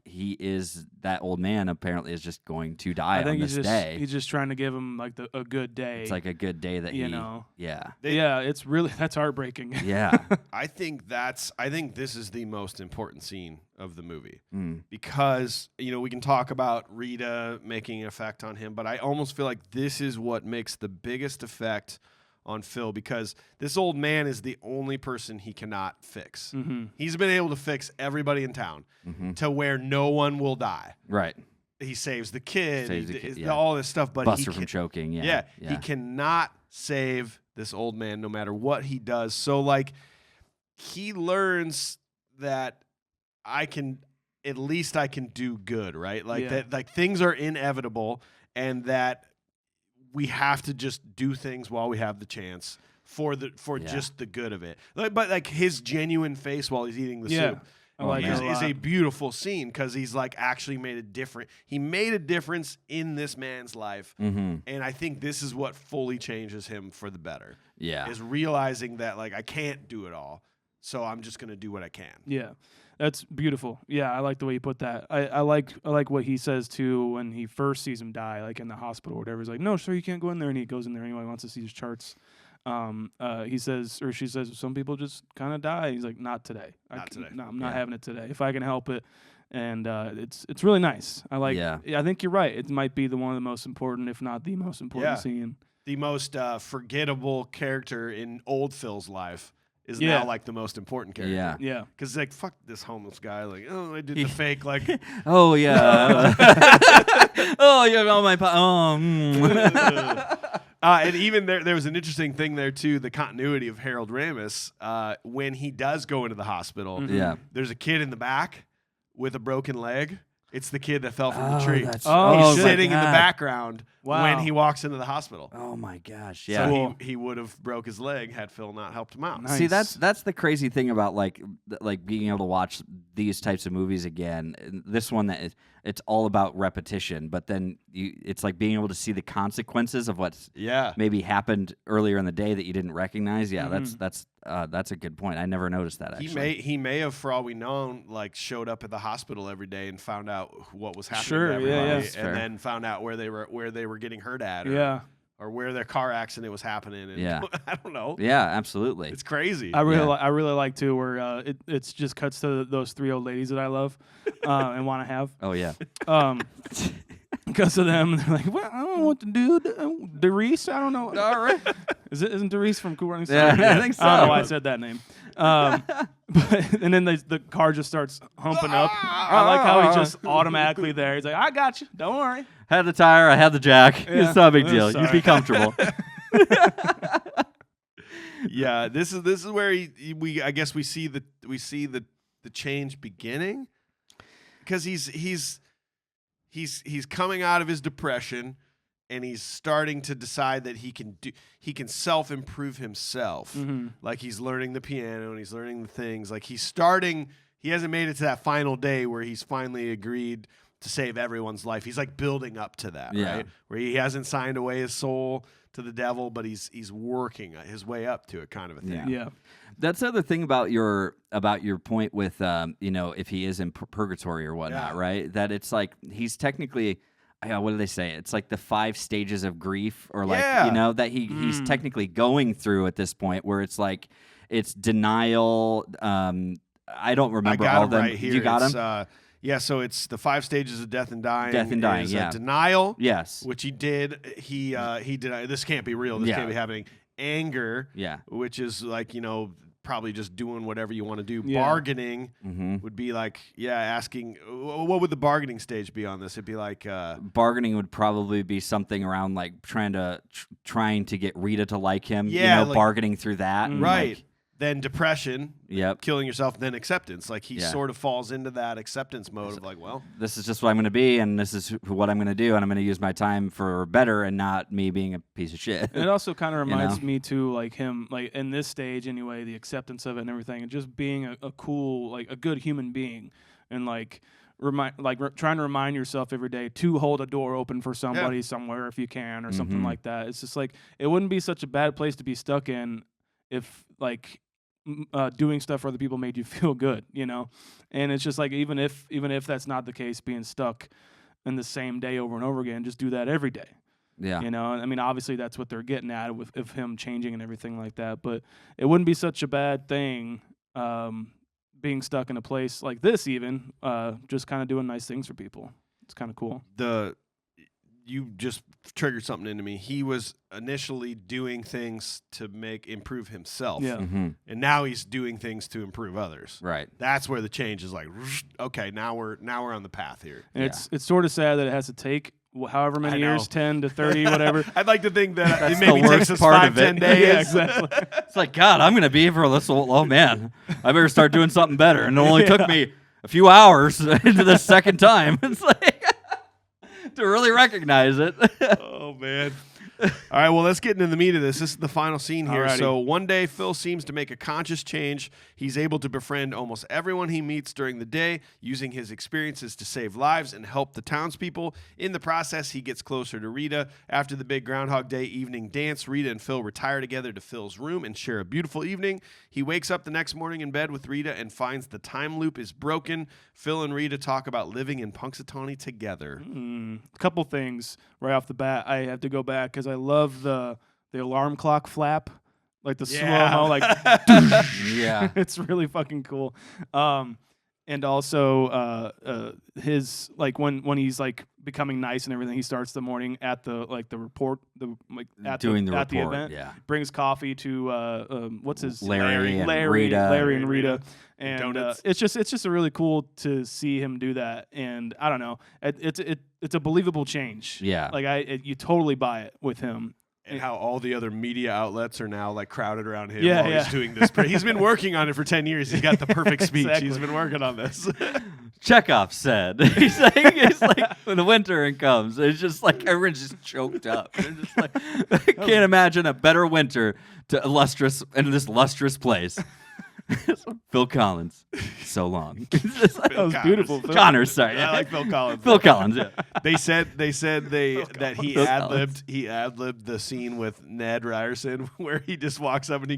that old man apparently is just going to die on this day. He's just trying to give him like a good day. It's like a good day that yeah. It's really, that's heartbreaking. Yeah. I think this is the most important scene of the movie because, we can talk about Rita making an effect on him, but I almost feel like this is what makes the biggest effect on Phil, because this old man is the only person he cannot fix. Mm-hmm. He's been able to fix everybody in town to where no one will die. Right. He saves the kid, Yeah. all this stuff, but Buster from choking. Yeah. He cannot save this old man no matter what he does. So like he learns that I can do good, right? Like that, like things are inevitable, and that we have to just do things while we have the chance for just the good of it. But like his genuine face while he's eating the soup is a beautiful scene, because he's like actually made a difference. He made a difference in this man's life, and I think this is what fully changes him for the better. Yeah, is realizing that like I can't do it all, so I'm just gonna do what I can. Yeah. That's beautiful. Yeah, I like the way you put that. I like what he says too when he first sees him die, like in the hospital or whatever. He's like, "No, sir, you can't go in there," and he goes in there anyway. He wants to see his charts. He says, or she says, "Some people just kind of die." He's like, "Not today. Today. No, I'm not having it today. If I can help it." And it's really nice. I like. Yeah, I think you're right. It might be one of the most important, if not the most important scene. The most forgettable character in old Phil's life is now like the most important character. Yeah. Because like, fuck this homeless guy. Like, oh, I did the fake. Like, oh yeah. Oh yeah. Oh my. And even there was an interesting thing there too. The continuity of Harold Ramis when he does go into the hospital. Yeah. There's a kid in the back with a broken leg. It's the kid that fell from the tree. He's sitting in the background when he walks into the hospital. Oh my gosh! Yeah, so he would have broke his leg had Phil not helped him out. Nice. See, that's the crazy thing about like being able to watch these types of movies again. This one it's all about repetition, but then it's like being able to see the consequences of what's maybe happened earlier in the day that you didn't recognize. Yeah, that's a good point. I never noticed that. Actually, he may have, for all we know, like showed up at the hospital every day and found out what was happening to everybody, and then found out where they were getting hurt at, or where their car accident was happening. And I don't know. Yeah, absolutely. It's crazy. I really like too where it's just cuts to those three old ladies that I love and want to have. Oh yeah. Because of them, they're like, well, I don't know what to do. Derice, I don't know. All right. Isn't Derice from Cool Running Yeah, Star? I think so. I don't know why I said that name. And then the car just starts humping up. I like how he's just automatically there. He's like, I got you. Don't worry. Had the tire, I had the jack. It's not a big deal. Sorry. You be comfortable. Yeah, this is where I guess we see the change beginning, because he's coming out of his depression, and he's starting to decide that he can self-improve himself. Like he's learning the piano and he's learning the things. Like he hasn't made it to that final day where he's finally agreed to save everyone's life. He's like building up to that, right? Where he hasn't signed away his soul to the devil, but he's working his way up to it, kind of a thing. Yeah. That's the other thing about your point with if he is in purgatory or whatnot, right? That it's like he's technically, what do they say? It's like the 5 stages of grief, or like that he's technically going through at this point, where it's like it's denial. I don't remember all of them. Right here. You got him? So it's the 5 stages of death and dying. Death and dying, Denial, yes, which he did. He denied. This can't be real. This can't be happening. Anger, which is like probably just doing whatever you want to do. Bargaining would be like asking. What would the bargaining stage be on this? It'd be like bargaining would probably be something around like trying to get Rita to like him. Like, bargaining through that, right? Like, then depression, killing yourself, then acceptance. Like he sort of falls into that acceptance mode of like, well, this is just what I'm going to be, and this is what I'm going to do, and I'm going to use my time for better, and not me being a piece of shit. And it also kind of reminds me too, like him, like in this stage anyway, the acceptance of it and everything, and just being a cool, like a good human being, and like trying to remind yourself every day to hold a door open for somebody somewhere if you can, or something like that. It's just like it wouldn't be such a bad place to be stuck in if like doing stuff for other people made you feel good, you know? And it's just like, even if that's not the case, being stuck in the same day over and over again, just do that every day. Yeah. You know, I mean, obviously that's what they're getting at with him changing and everything like that. But it wouldn't be such a bad thing being stuck in a place like this, even just kind of doing nice things for people. It's kind of cool. You just triggered something into me. He was initially doing things to improve himself. Yeah. Mm-hmm. And now he's doing things to improve others. Right. That's where the change is like, okay, now we're on the path here. And it's sort of sad that it has to take however many years, 10 to 30, whatever. I'd like to think that That's it maybe the takes worst us part 5, of it. 10 days. Yeah, exactly. It's like, God, I'm going to be here for this. Oh, man. I better start doing something better. And it only took me a few hours into the second time. It's like to really recognize it. Oh, man. All right, well, let's get into the meat of this. This is the final scene here. Alrighty. So one day, Phil seems to make a conscious change. He's able to befriend almost everyone he meets during the day, using his experiences to save lives and help the townspeople. In the process, he gets closer to Rita. After the big Groundhog Day evening dance, Rita and Phil retire together to Phil's room and share a beautiful evening. He wakes up the next morning in bed with Rita and finds the time loop is broken. Phil and Rita talk about living in Punxsutawney together. A couple things right off the bat. I have to go back because I love the alarm clock flap, like the slow-mo, like Yeah. it's really fucking cool. And also his like when he's like becoming nice and everything, he starts the morning at the report, at Doing the the at the report, event. yeah. Brings coffee to what's his Larry and Rita. And Donuts. it's just a really cool to see him do that. And I don't know, it's a believable change. Yeah. Like you totally buy it with him. And how all the other media outlets are now like crowded around him Yeah, while yeah. he's doing this. He's been working on it for 10 years. He's got the perfect speech. Exactly. He's been working on this. Chekhov said, he's like when the winter comes, it's just like everyone's just choked up. They're just like, I can't imagine a better winter in this lustrous place. Phil Collins, so long. That was beautiful. Phil. Connors, sorry. I like Phil Collins. Phil Collins, yeah. They said that he Phil ad-libbed the scene with Ned Ryerson where he just walks up and he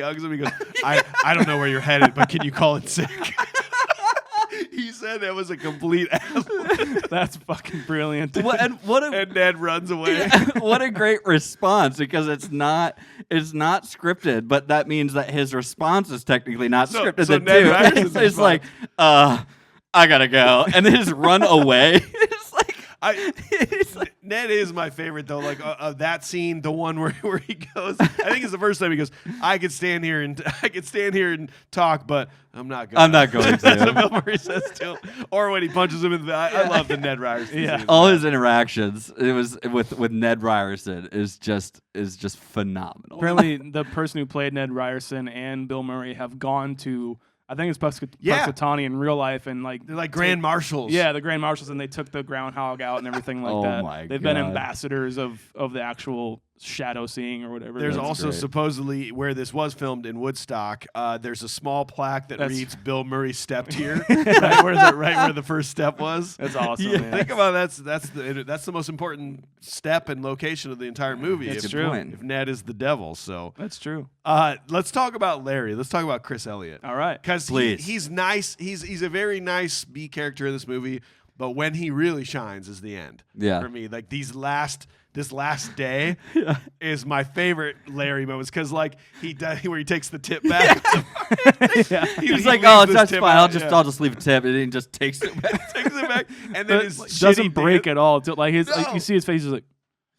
hugs him. He goes, I don't know where you're headed, but can you call in sick? He said that was a complete ad-lib. That's fucking brilliant. And Ned runs away. What a great response, because it's not scripted, but that means that his response is technically not scripted so too. Ned Ryerson's It's like, I gotta go, and then just run away. It's like Ned is my favorite though. Like of that scene, the one where he goes. I think it's the first time he goes. I could stand here and talk, but I'm not going. I'm not going That's to. what Bill Murray says too. Or when he punches him in the. I love the Ned Ryerson. Yeah. scene. All his interactions, it was with Ned Ryerson is just phenomenal. Apparently, the person who played Ned Ryerson and Bill Murray have gone to, I think it's Punxsutawney in real life, and like They're like grand marshals. Yeah, the Grand Marshals, and they took the groundhog out and everything like Oh that. my They've been God. ambassadors of the actual shadow seeing or whatever. There's That's also great. supposedly where this was filmed in Woodstock. There's a small plaque that reads "Bill Murray stepped here," right where the first step was. That's awesome. Yeah, Man. think about it, that's the most important step and location of the entire movie. That's if, true. If Ned is the devil, so That's true. let's talk about Larry. Let's talk about Chris Elliott. All right. Because Please. he's nice. He's a very nice B character in this movie, but when he really shines is the end. Yeah. For me, like this last day is my favorite Larry moments because like where he takes the tip back. Yeah. He's he like, leaves oh, this that's tip fine. out, I'll just leave a tip, and then he just takes it back. takes it back, and then But his doesn't shitty break dance- at all. Like his, like, No. you see his face. He's like,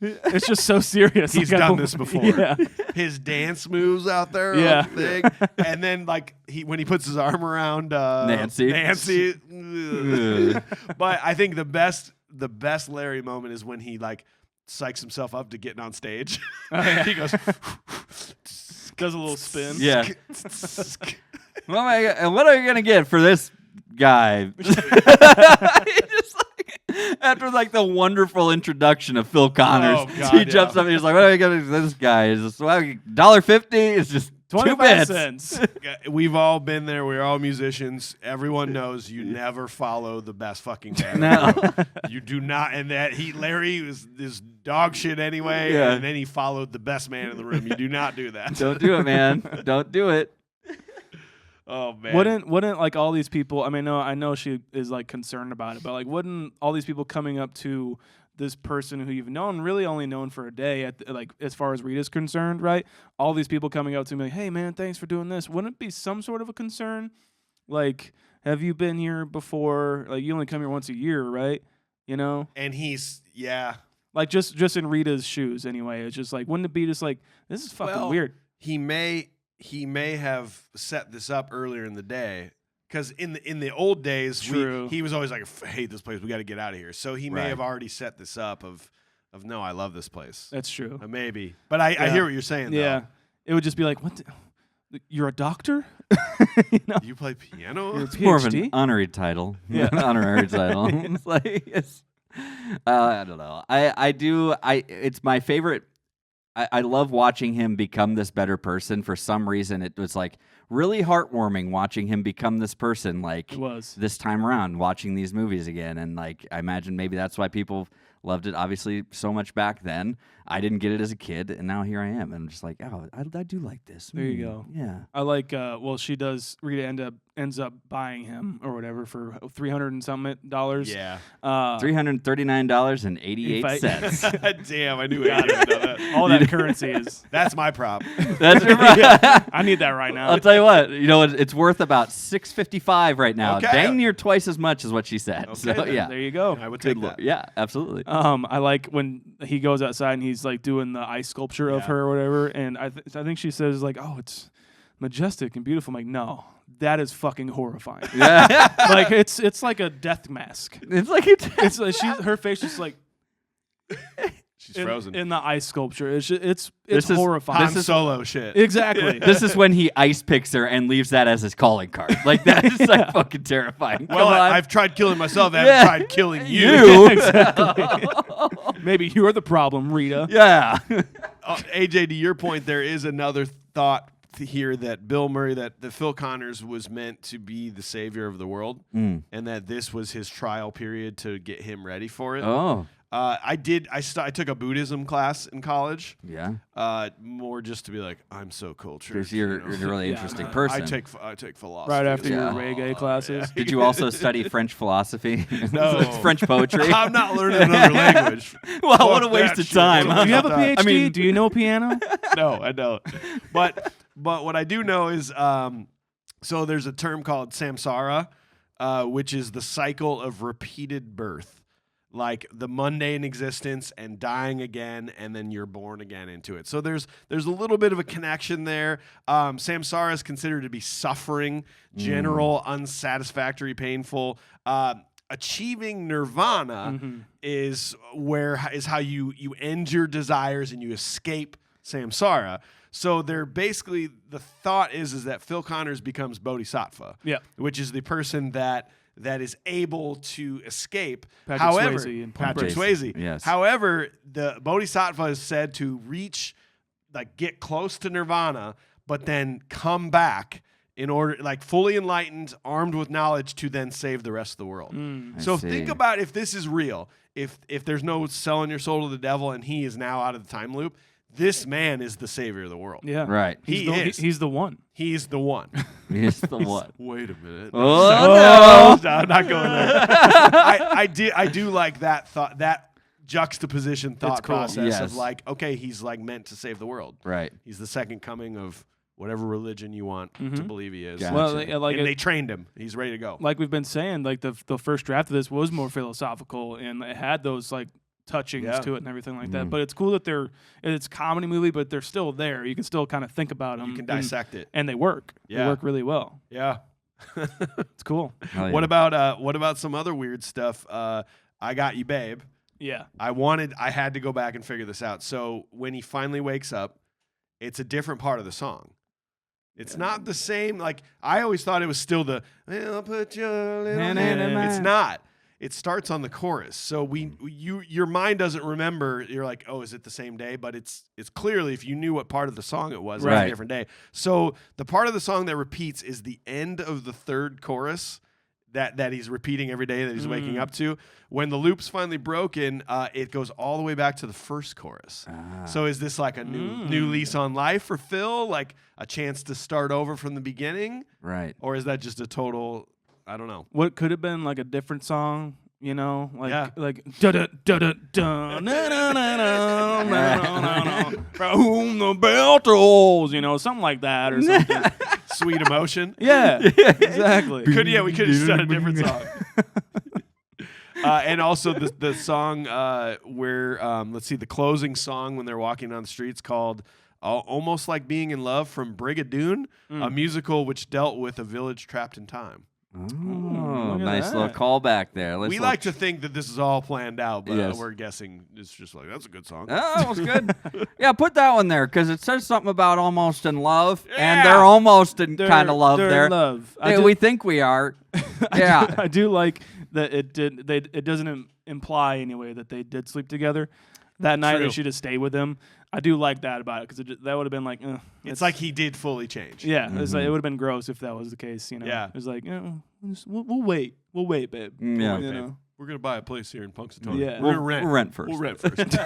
it's just so serious. He's Like, I done don't- this before. Yeah. His dance moves out there, Yeah. on the thing. And then like when he puts his arm around Nancy. ugh. But I think the best Larry moment is when he like psychs himself up to getting on stage. Oh, yeah. He goes, Does a little spin. Yeah. What are you gonna get for this guy? Just like, after like the wonderful introduction of Phil Connors, Oh, God, he jumps yeah. up and he's like, "What are you gonna get for this guy? Is this $1.50? It's just 2 25 bits." cents. We've all been there. We're all musicians. Everyone knows you never follow the best fucking band. No. You do not. And that Larry is dog shit anyway. Yeah. And then he followed the best man in the room. You do not do that. Don't do it, man. Don't do it. Oh man. Wouldn't like all these people? I mean, I know she is like concerned about it, but like, wouldn't all these people coming up to this person who you've really only known for a day, like as far as Rita's concerned, right? All these people coming up to me, like, hey man, thanks for doing this. Wouldn't it be some sort of a concern? Like, have you been here before? Like, you only come here once a year, right? You know? And he's like just in Rita's shoes anyway. It's just like, wouldn't it be just like, this is fucking weird? He may have set this up earlier in the day. Because in the old days, he was always like, I hate this place. We got to get out of here. So he may have already set this up of no, I love this place. That's true. Maybe. But I hear what you're saying, though. It would just be like, what? You're a doctor? You know? You play piano? It's more of an honorary title. Yeah. Honorary title. It's like, I don't know. It's my favorite. I love watching him become this better person. For some reason, it was like really heartwarming watching him become this person. Like it was this time around, watching these movies again, and like I imagine maybe that's why people loved it obviously so much back then. I didn't get it as a kid, and now here I am, and I'm just like, oh, I do like this. There you go. Yeah, I like. Well, she does. Rita ends up buying him or whatever for $300 and something. Yeah, $339.88. Damn, I knew I didn't know that. All that currency is. That's my prop. That's your prop. Yeah, I need that right now. I'll tell you what. You know, it's worth about $655 right now. Okay. Dang near twice as much as what she said. Okay, so then. yeah, there you go. I would take that. Yeah, absolutely. I like when he goes outside and he's like doing the ice sculpture of her or whatever, and I think she says like, "Oh, it's majestic and beautiful." I'm like, no, that is fucking horrifying. Yeah. Like it's like a death mask. It's like it's like her face just like she's frozen in the ice sculpture. It's horrifying. Han Solo shit. Exactly. This is when he ice picks her and leaves that as his calling card. Like that is like fucking terrifying. Well, I've tried killing myself. I haven't tried killing you. Exactly. Maybe you're the problem, Rita. Yeah. AJ, to your point, there is another thought here that Bill Murray, that Phil Connors was meant to be the savior of the world, and that this was his trial period to get him ready for it. Oh. I took a Buddhism class in college. Yeah. More just to be like, I'm so cultured. Because you're a really interesting person. I take philosophy. Right after your reggae classes. Did you also study French philosophy? No. French poetry? I'm not learning another language. Well, what a waste of time. Do you have a PhD? I mean, do you know piano? No, I don't. But what I do know is, so there's a term called samsara, which is the cycle of repeated birth. Like the mundane existence and dying again, and then you're born again into it. So there's a little bit of a connection there. Samsara is considered to be suffering, general, unsatisfactory, painful. Achieving nirvana is how you end your desires and you escape samsara. So they're basically, the thought is that Phil Connors becomes Bodhisattva, which is the person that is able to escape. Patrick Swayze. Yes. However, the Bodhisattva is said to reach, like get close to nirvana, but then come back in order, like fully enlightened, armed with knowledge to then save the rest of the world. So think about if this is real, if there's no selling your soul to the devil and he is now out of the time loop, this man is the savior of the world. Yeah. Right. He's the one. He's the one. Wait a minute. Oh, no, I'm not going there. I do like that thought, that juxtaposition thought process of like, okay, he's like meant to save the world. Right. He's the second coming of whatever religion you want to believe he is. Gotcha. Well, and they trained him. He's ready to go. Like we've been saying, like the first draft of this was more philosophical and it had those like touchings to it and everything like that. But it's cool that it's a comedy movie, but they're still there. You can still kind of think about them. You can dissect it. And they work. Yeah. They work really well. Yeah. It's cool. Yeah. What about some other weird stuff? I Got You, Babe. Yeah. I had to go back and figure this out. So when he finally wakes up, it's a different part of the song. It's not the same. Like, I always thought it was still the, "I'll put your little hand in mine." It's not. It starts on the chorus. So your mind doesn't remember. You're like, oh, is it the same day? But it's clearly, if you knew what part of the song it was, it's a different day. So the part of the song that repeats is the end of the third chorus. that he's repeating every day that he's waking up to. When the loop's finally broken, it goes all the way back to the first chorus. So is this like a new lease on life for Phil, like a chance to start over from the beginning? Right. Or is that just a total, I don't know. What could have been like a different song, you know? Like da da da da da na na na na na na from whom the bell tolls, you know, something like that or something. Sweet Emotion. Yeah, exactly. We could have just done a different song. And also the song where, let's see, the closing song when they're walking down the streets called Almost Like Being in Love from Brigadoon, a musical which dealt with a village trapped in time. Oh, nice little callback there. We like to think that this is all planned out, but we're guessing it's just like, that's a good song. Oh, that was good. Yeah, put that one there because it says something about almost in love, and they're almost in kind of love there. Love. We think we are. Yeah, I do like that it doesn't imply anyway that they did sleep together that night. They should have stayed with him. I do like that about it because that would have been like, it's like he did fully change. Yeah, it's like, it would have been gross if that was the case. You know, yeah, it's like, we'll wait, babe. Yeah, you know? We're gonna buy a place here in Punxsutawney. Yeah, we'll rent first. We'll rent first.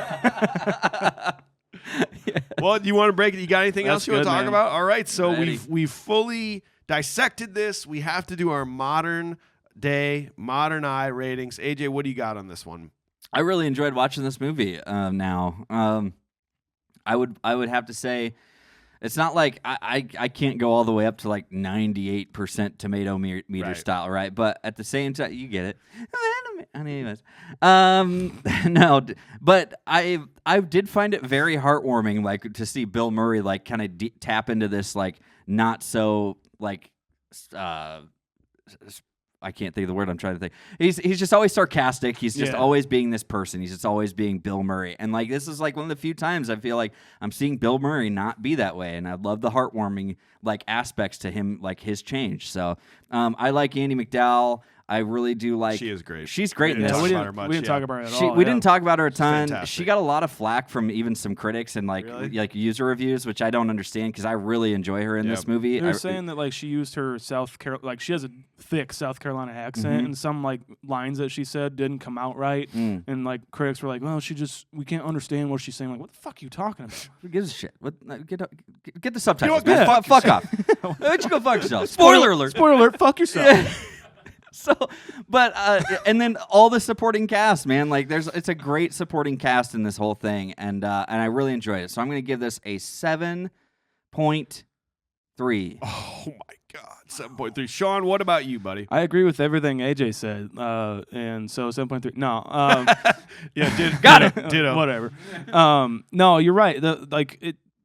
Well, you want to break it? You got anything else you want to talk about? All right, so we've fully dissected this. We have to do our modern eye ratings. AJ, what do you got on this one? I really enjoyed watching this movie. Now, I would have to say, it's not like I can't go all the way up to like 98% tomato meter style, right? But at the same time, you get it. Anyways, no, but I did find it very heartwarming, like to see Bill Murray like kind of tap into this like not so like I can't think of the word I'm trying to think. He's just always sarcastic. He's just always being this person. He's just always being Bill Murray. And like this is like one of the few times I feel like I'm seeing Bill Murray not be that way. And I love the heartwarming like aspects to him, like his change. So I like Andie MacDowell. I really do like. She is great. She's great in this. We didn't talk about her at all. We didn't talk about her a ton. Fantastic. She got a lot of flack from even some critics and like user reviews, which I don't understand because I really enjoy her in this movie. They're saying that like she used her like she has a thick South Carolina accent, and some like lines that she said didn't come out right, and like critics were like, "Well, we can't understand what she's saying." Like, what the fuck are you talking about? Who gives a shit? Get the subtitles. You know what? Fuck off. Why don't you go fuck yourself? Spoiler alert. Spoiler alert. Fuck yourself. So, but and then all the supporting cast, man, like it's a great supporting cast in this whole thing, and I really enjoyed it. So I'm going to give this a 7.3. Oh my God, 7.3. Shaun, what about you, buddy? I agree with everything AJ said, and so 7.3. No, got it. Ditto. Whatever. No, you're right.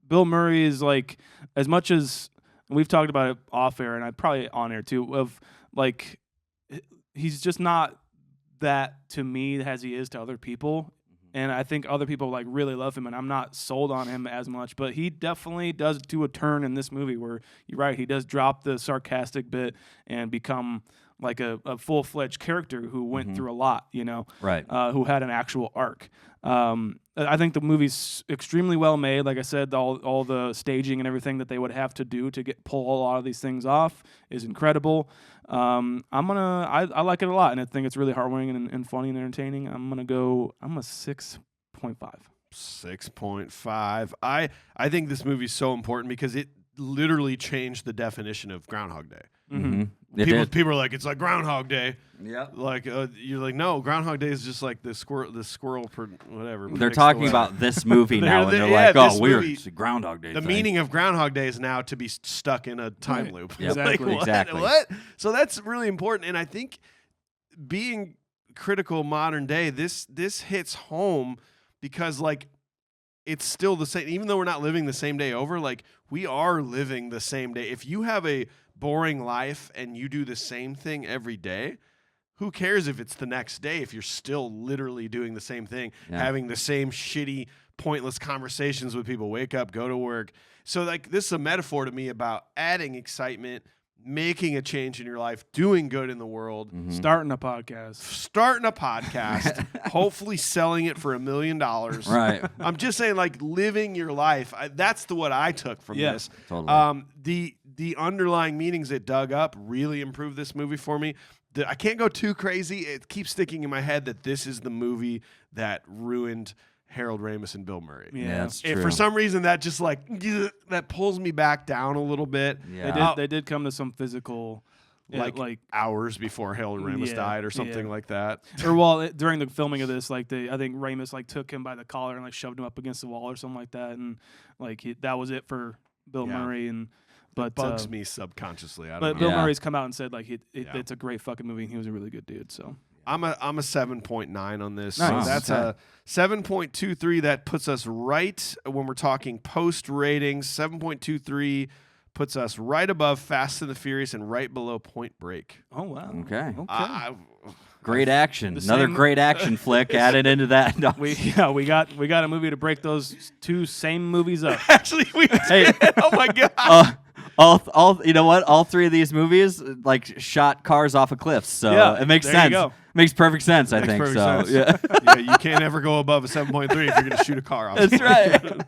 Bill Murray is like, as much as we've talked about it off air, and I probably on air too, of like. He's just not that to me as he is to other people. And I think other people like really love him, and I'm not sold on him as much. But he definitely does do a turn in this movie where you're right, he does drop the sarcastic bit and become like a full-fledged character who went through a lot, you know, right? Who had an actual arc. I think the movie's extremely well made. Like I said, all the staging and everything that they would have to do to pull a lot of these things off is incredible. I like it a lot, and I think it's really heartwarming and funny and entertaining. I'm a 6.5. 6.5. I think this movie is so important because it literally changed the definition of Groundhog Day. People are like, it's like Groundhog Day. Yeah. Like you're like, no, Groundhog Day is just like the squirrel whatever. They're talking about this movie now, and they're like, oh, it's a Groundhog Day. The meaning of Groundhog Day is now to be stuck in a time loop. Yep. Exactly. Exactly. What? So that's really important, and I think being critical modern day, this hits home because like it's still the same. Even though we're not living the same day over, like we are living the same day. If you have a boring life and you do the same thing every day, who cares if it's the next day if you're still literally doing the same thing, having the same shitty, pointless conversations with people, wake up, go to work. So like this is a metaphor to me about adding excitement, making a change in your life, doing good in the world. Starting a podcast, hopefully selling it for $1 million. Right. I'm just saying, like, living your life. That's what I took from this. Totally. The underlying meanings it dug up really improved this movie for me. I can't go too crazy. It keeps sticking in my head that this is the movie that ruined Harold Ramis and Bill Murray. Yeah, that's true. For some reason, that just like that pulls me back down a little bit. Yeah. They did come to some physical, like hours before Harold Ramis died or something like that. Or during the filming of this, like I think Ramis like took him by the collar and like shoved him up against the wall or something like that, and like that was it for Bill Murray. And but it bugs me subconsciously. I don't but know. Bill Murray's come out and said like it's a great fucking movie and he was a really good dude. So. I'm a 7.9 on this. Nice. So that's a 7.23. That puts us right when we're talking post ratings. 7.23 puts us right above Fast and the Furious and right below Point Break. Oh wow. Okay. Great action. Another great action flick added into that. No. We got a movie to break those two same movies up. Actually, we did. Oh my god. All you know what? All three of these movies like shot cars off of cliffs, so it makes sense. Makes perfect sense, I think. So yeah, you can't ever go above a 7.3 if you're going to shoot a car off. That's right.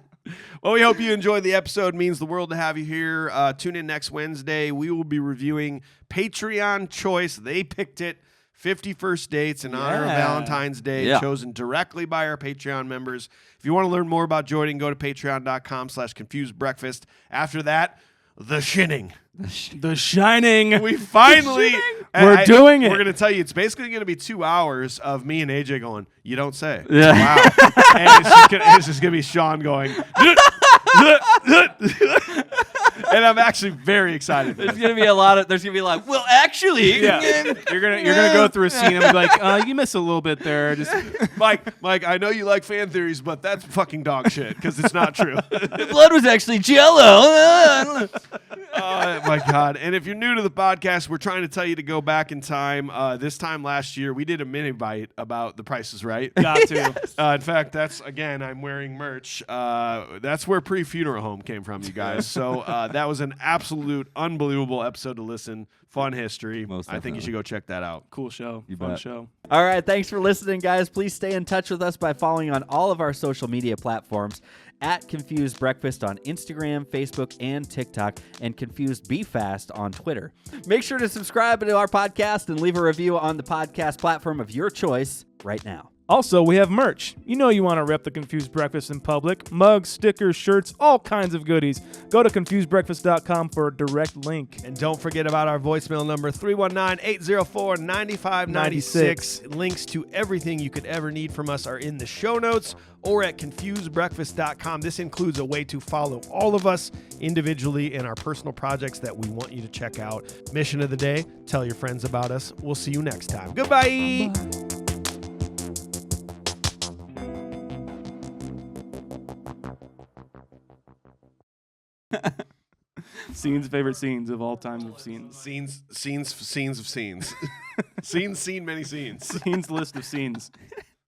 Well, we hope you enjoyed the episode. It means the world to have you here. Tune in next Wednesday. We will be reviewing Patreon Choice. They picked it. 50 First Dates in honor of Valentine's Day, chosen directly by our Patreon members. If you want to learn more about Jordon, go to patreon.com/confusedbreakfast. After that, The Shinning. The Shining. We finally... We're doing it. We're going to tell you, it's basically going to be 2 hours of me and AJ going, you don't say. Yeah. Wow. And it's just going to be Shaun going... And I'm actually very excited. There's gonna be a lot of. There's gonna be like, well, actually, you're gonna go through a scene and be like, you missed a little bit there. Just Mike, I know you like fan theories, but that's fucking dog shit because it's not true. The blood was actually Jello. Oh my god! And if you're new to the podcast, we're trying to tell you to go back in time. This time last year, we did a mini bite about The Price is Right. Got to. In fact, I'm wearing merch. That's where Pre-Funeral Home came from, you guys. So that was an absolute unbelievable episode to listen. Fun history. I think you should go check that out. Cool show. Fun show. All right. Thanks for listening, guys. Please stay in touch with us by following on all of our social media platforms at Confused Breakfast on Instagram, Facebook, and TikTok, and Confused Be Fast on Twitter. Make sure to subscribe to our podcast and leave a review on the podcast platform of your choice right now. Also, we have merch. You know you want to rep the Confused Breakfast in public. Mugs, stickers, shirts, all kinds of goodies. Go to confusedbreakfast.com for a direct link. And don't forget about our voicemail number, 319-804-9596. Links to everything you could ever need from us are in the show notes or at confusedbreakfast.com. This includes a way to follow all of us individually in our personal projects that we want you to check out. Mission of the day, tell your friends about us. We'll see you next time. Goodbye. Bye. Favorite scenes of all time of scenes. Scenes of scenes. Scenes, many scenes. Scenes list of scenes.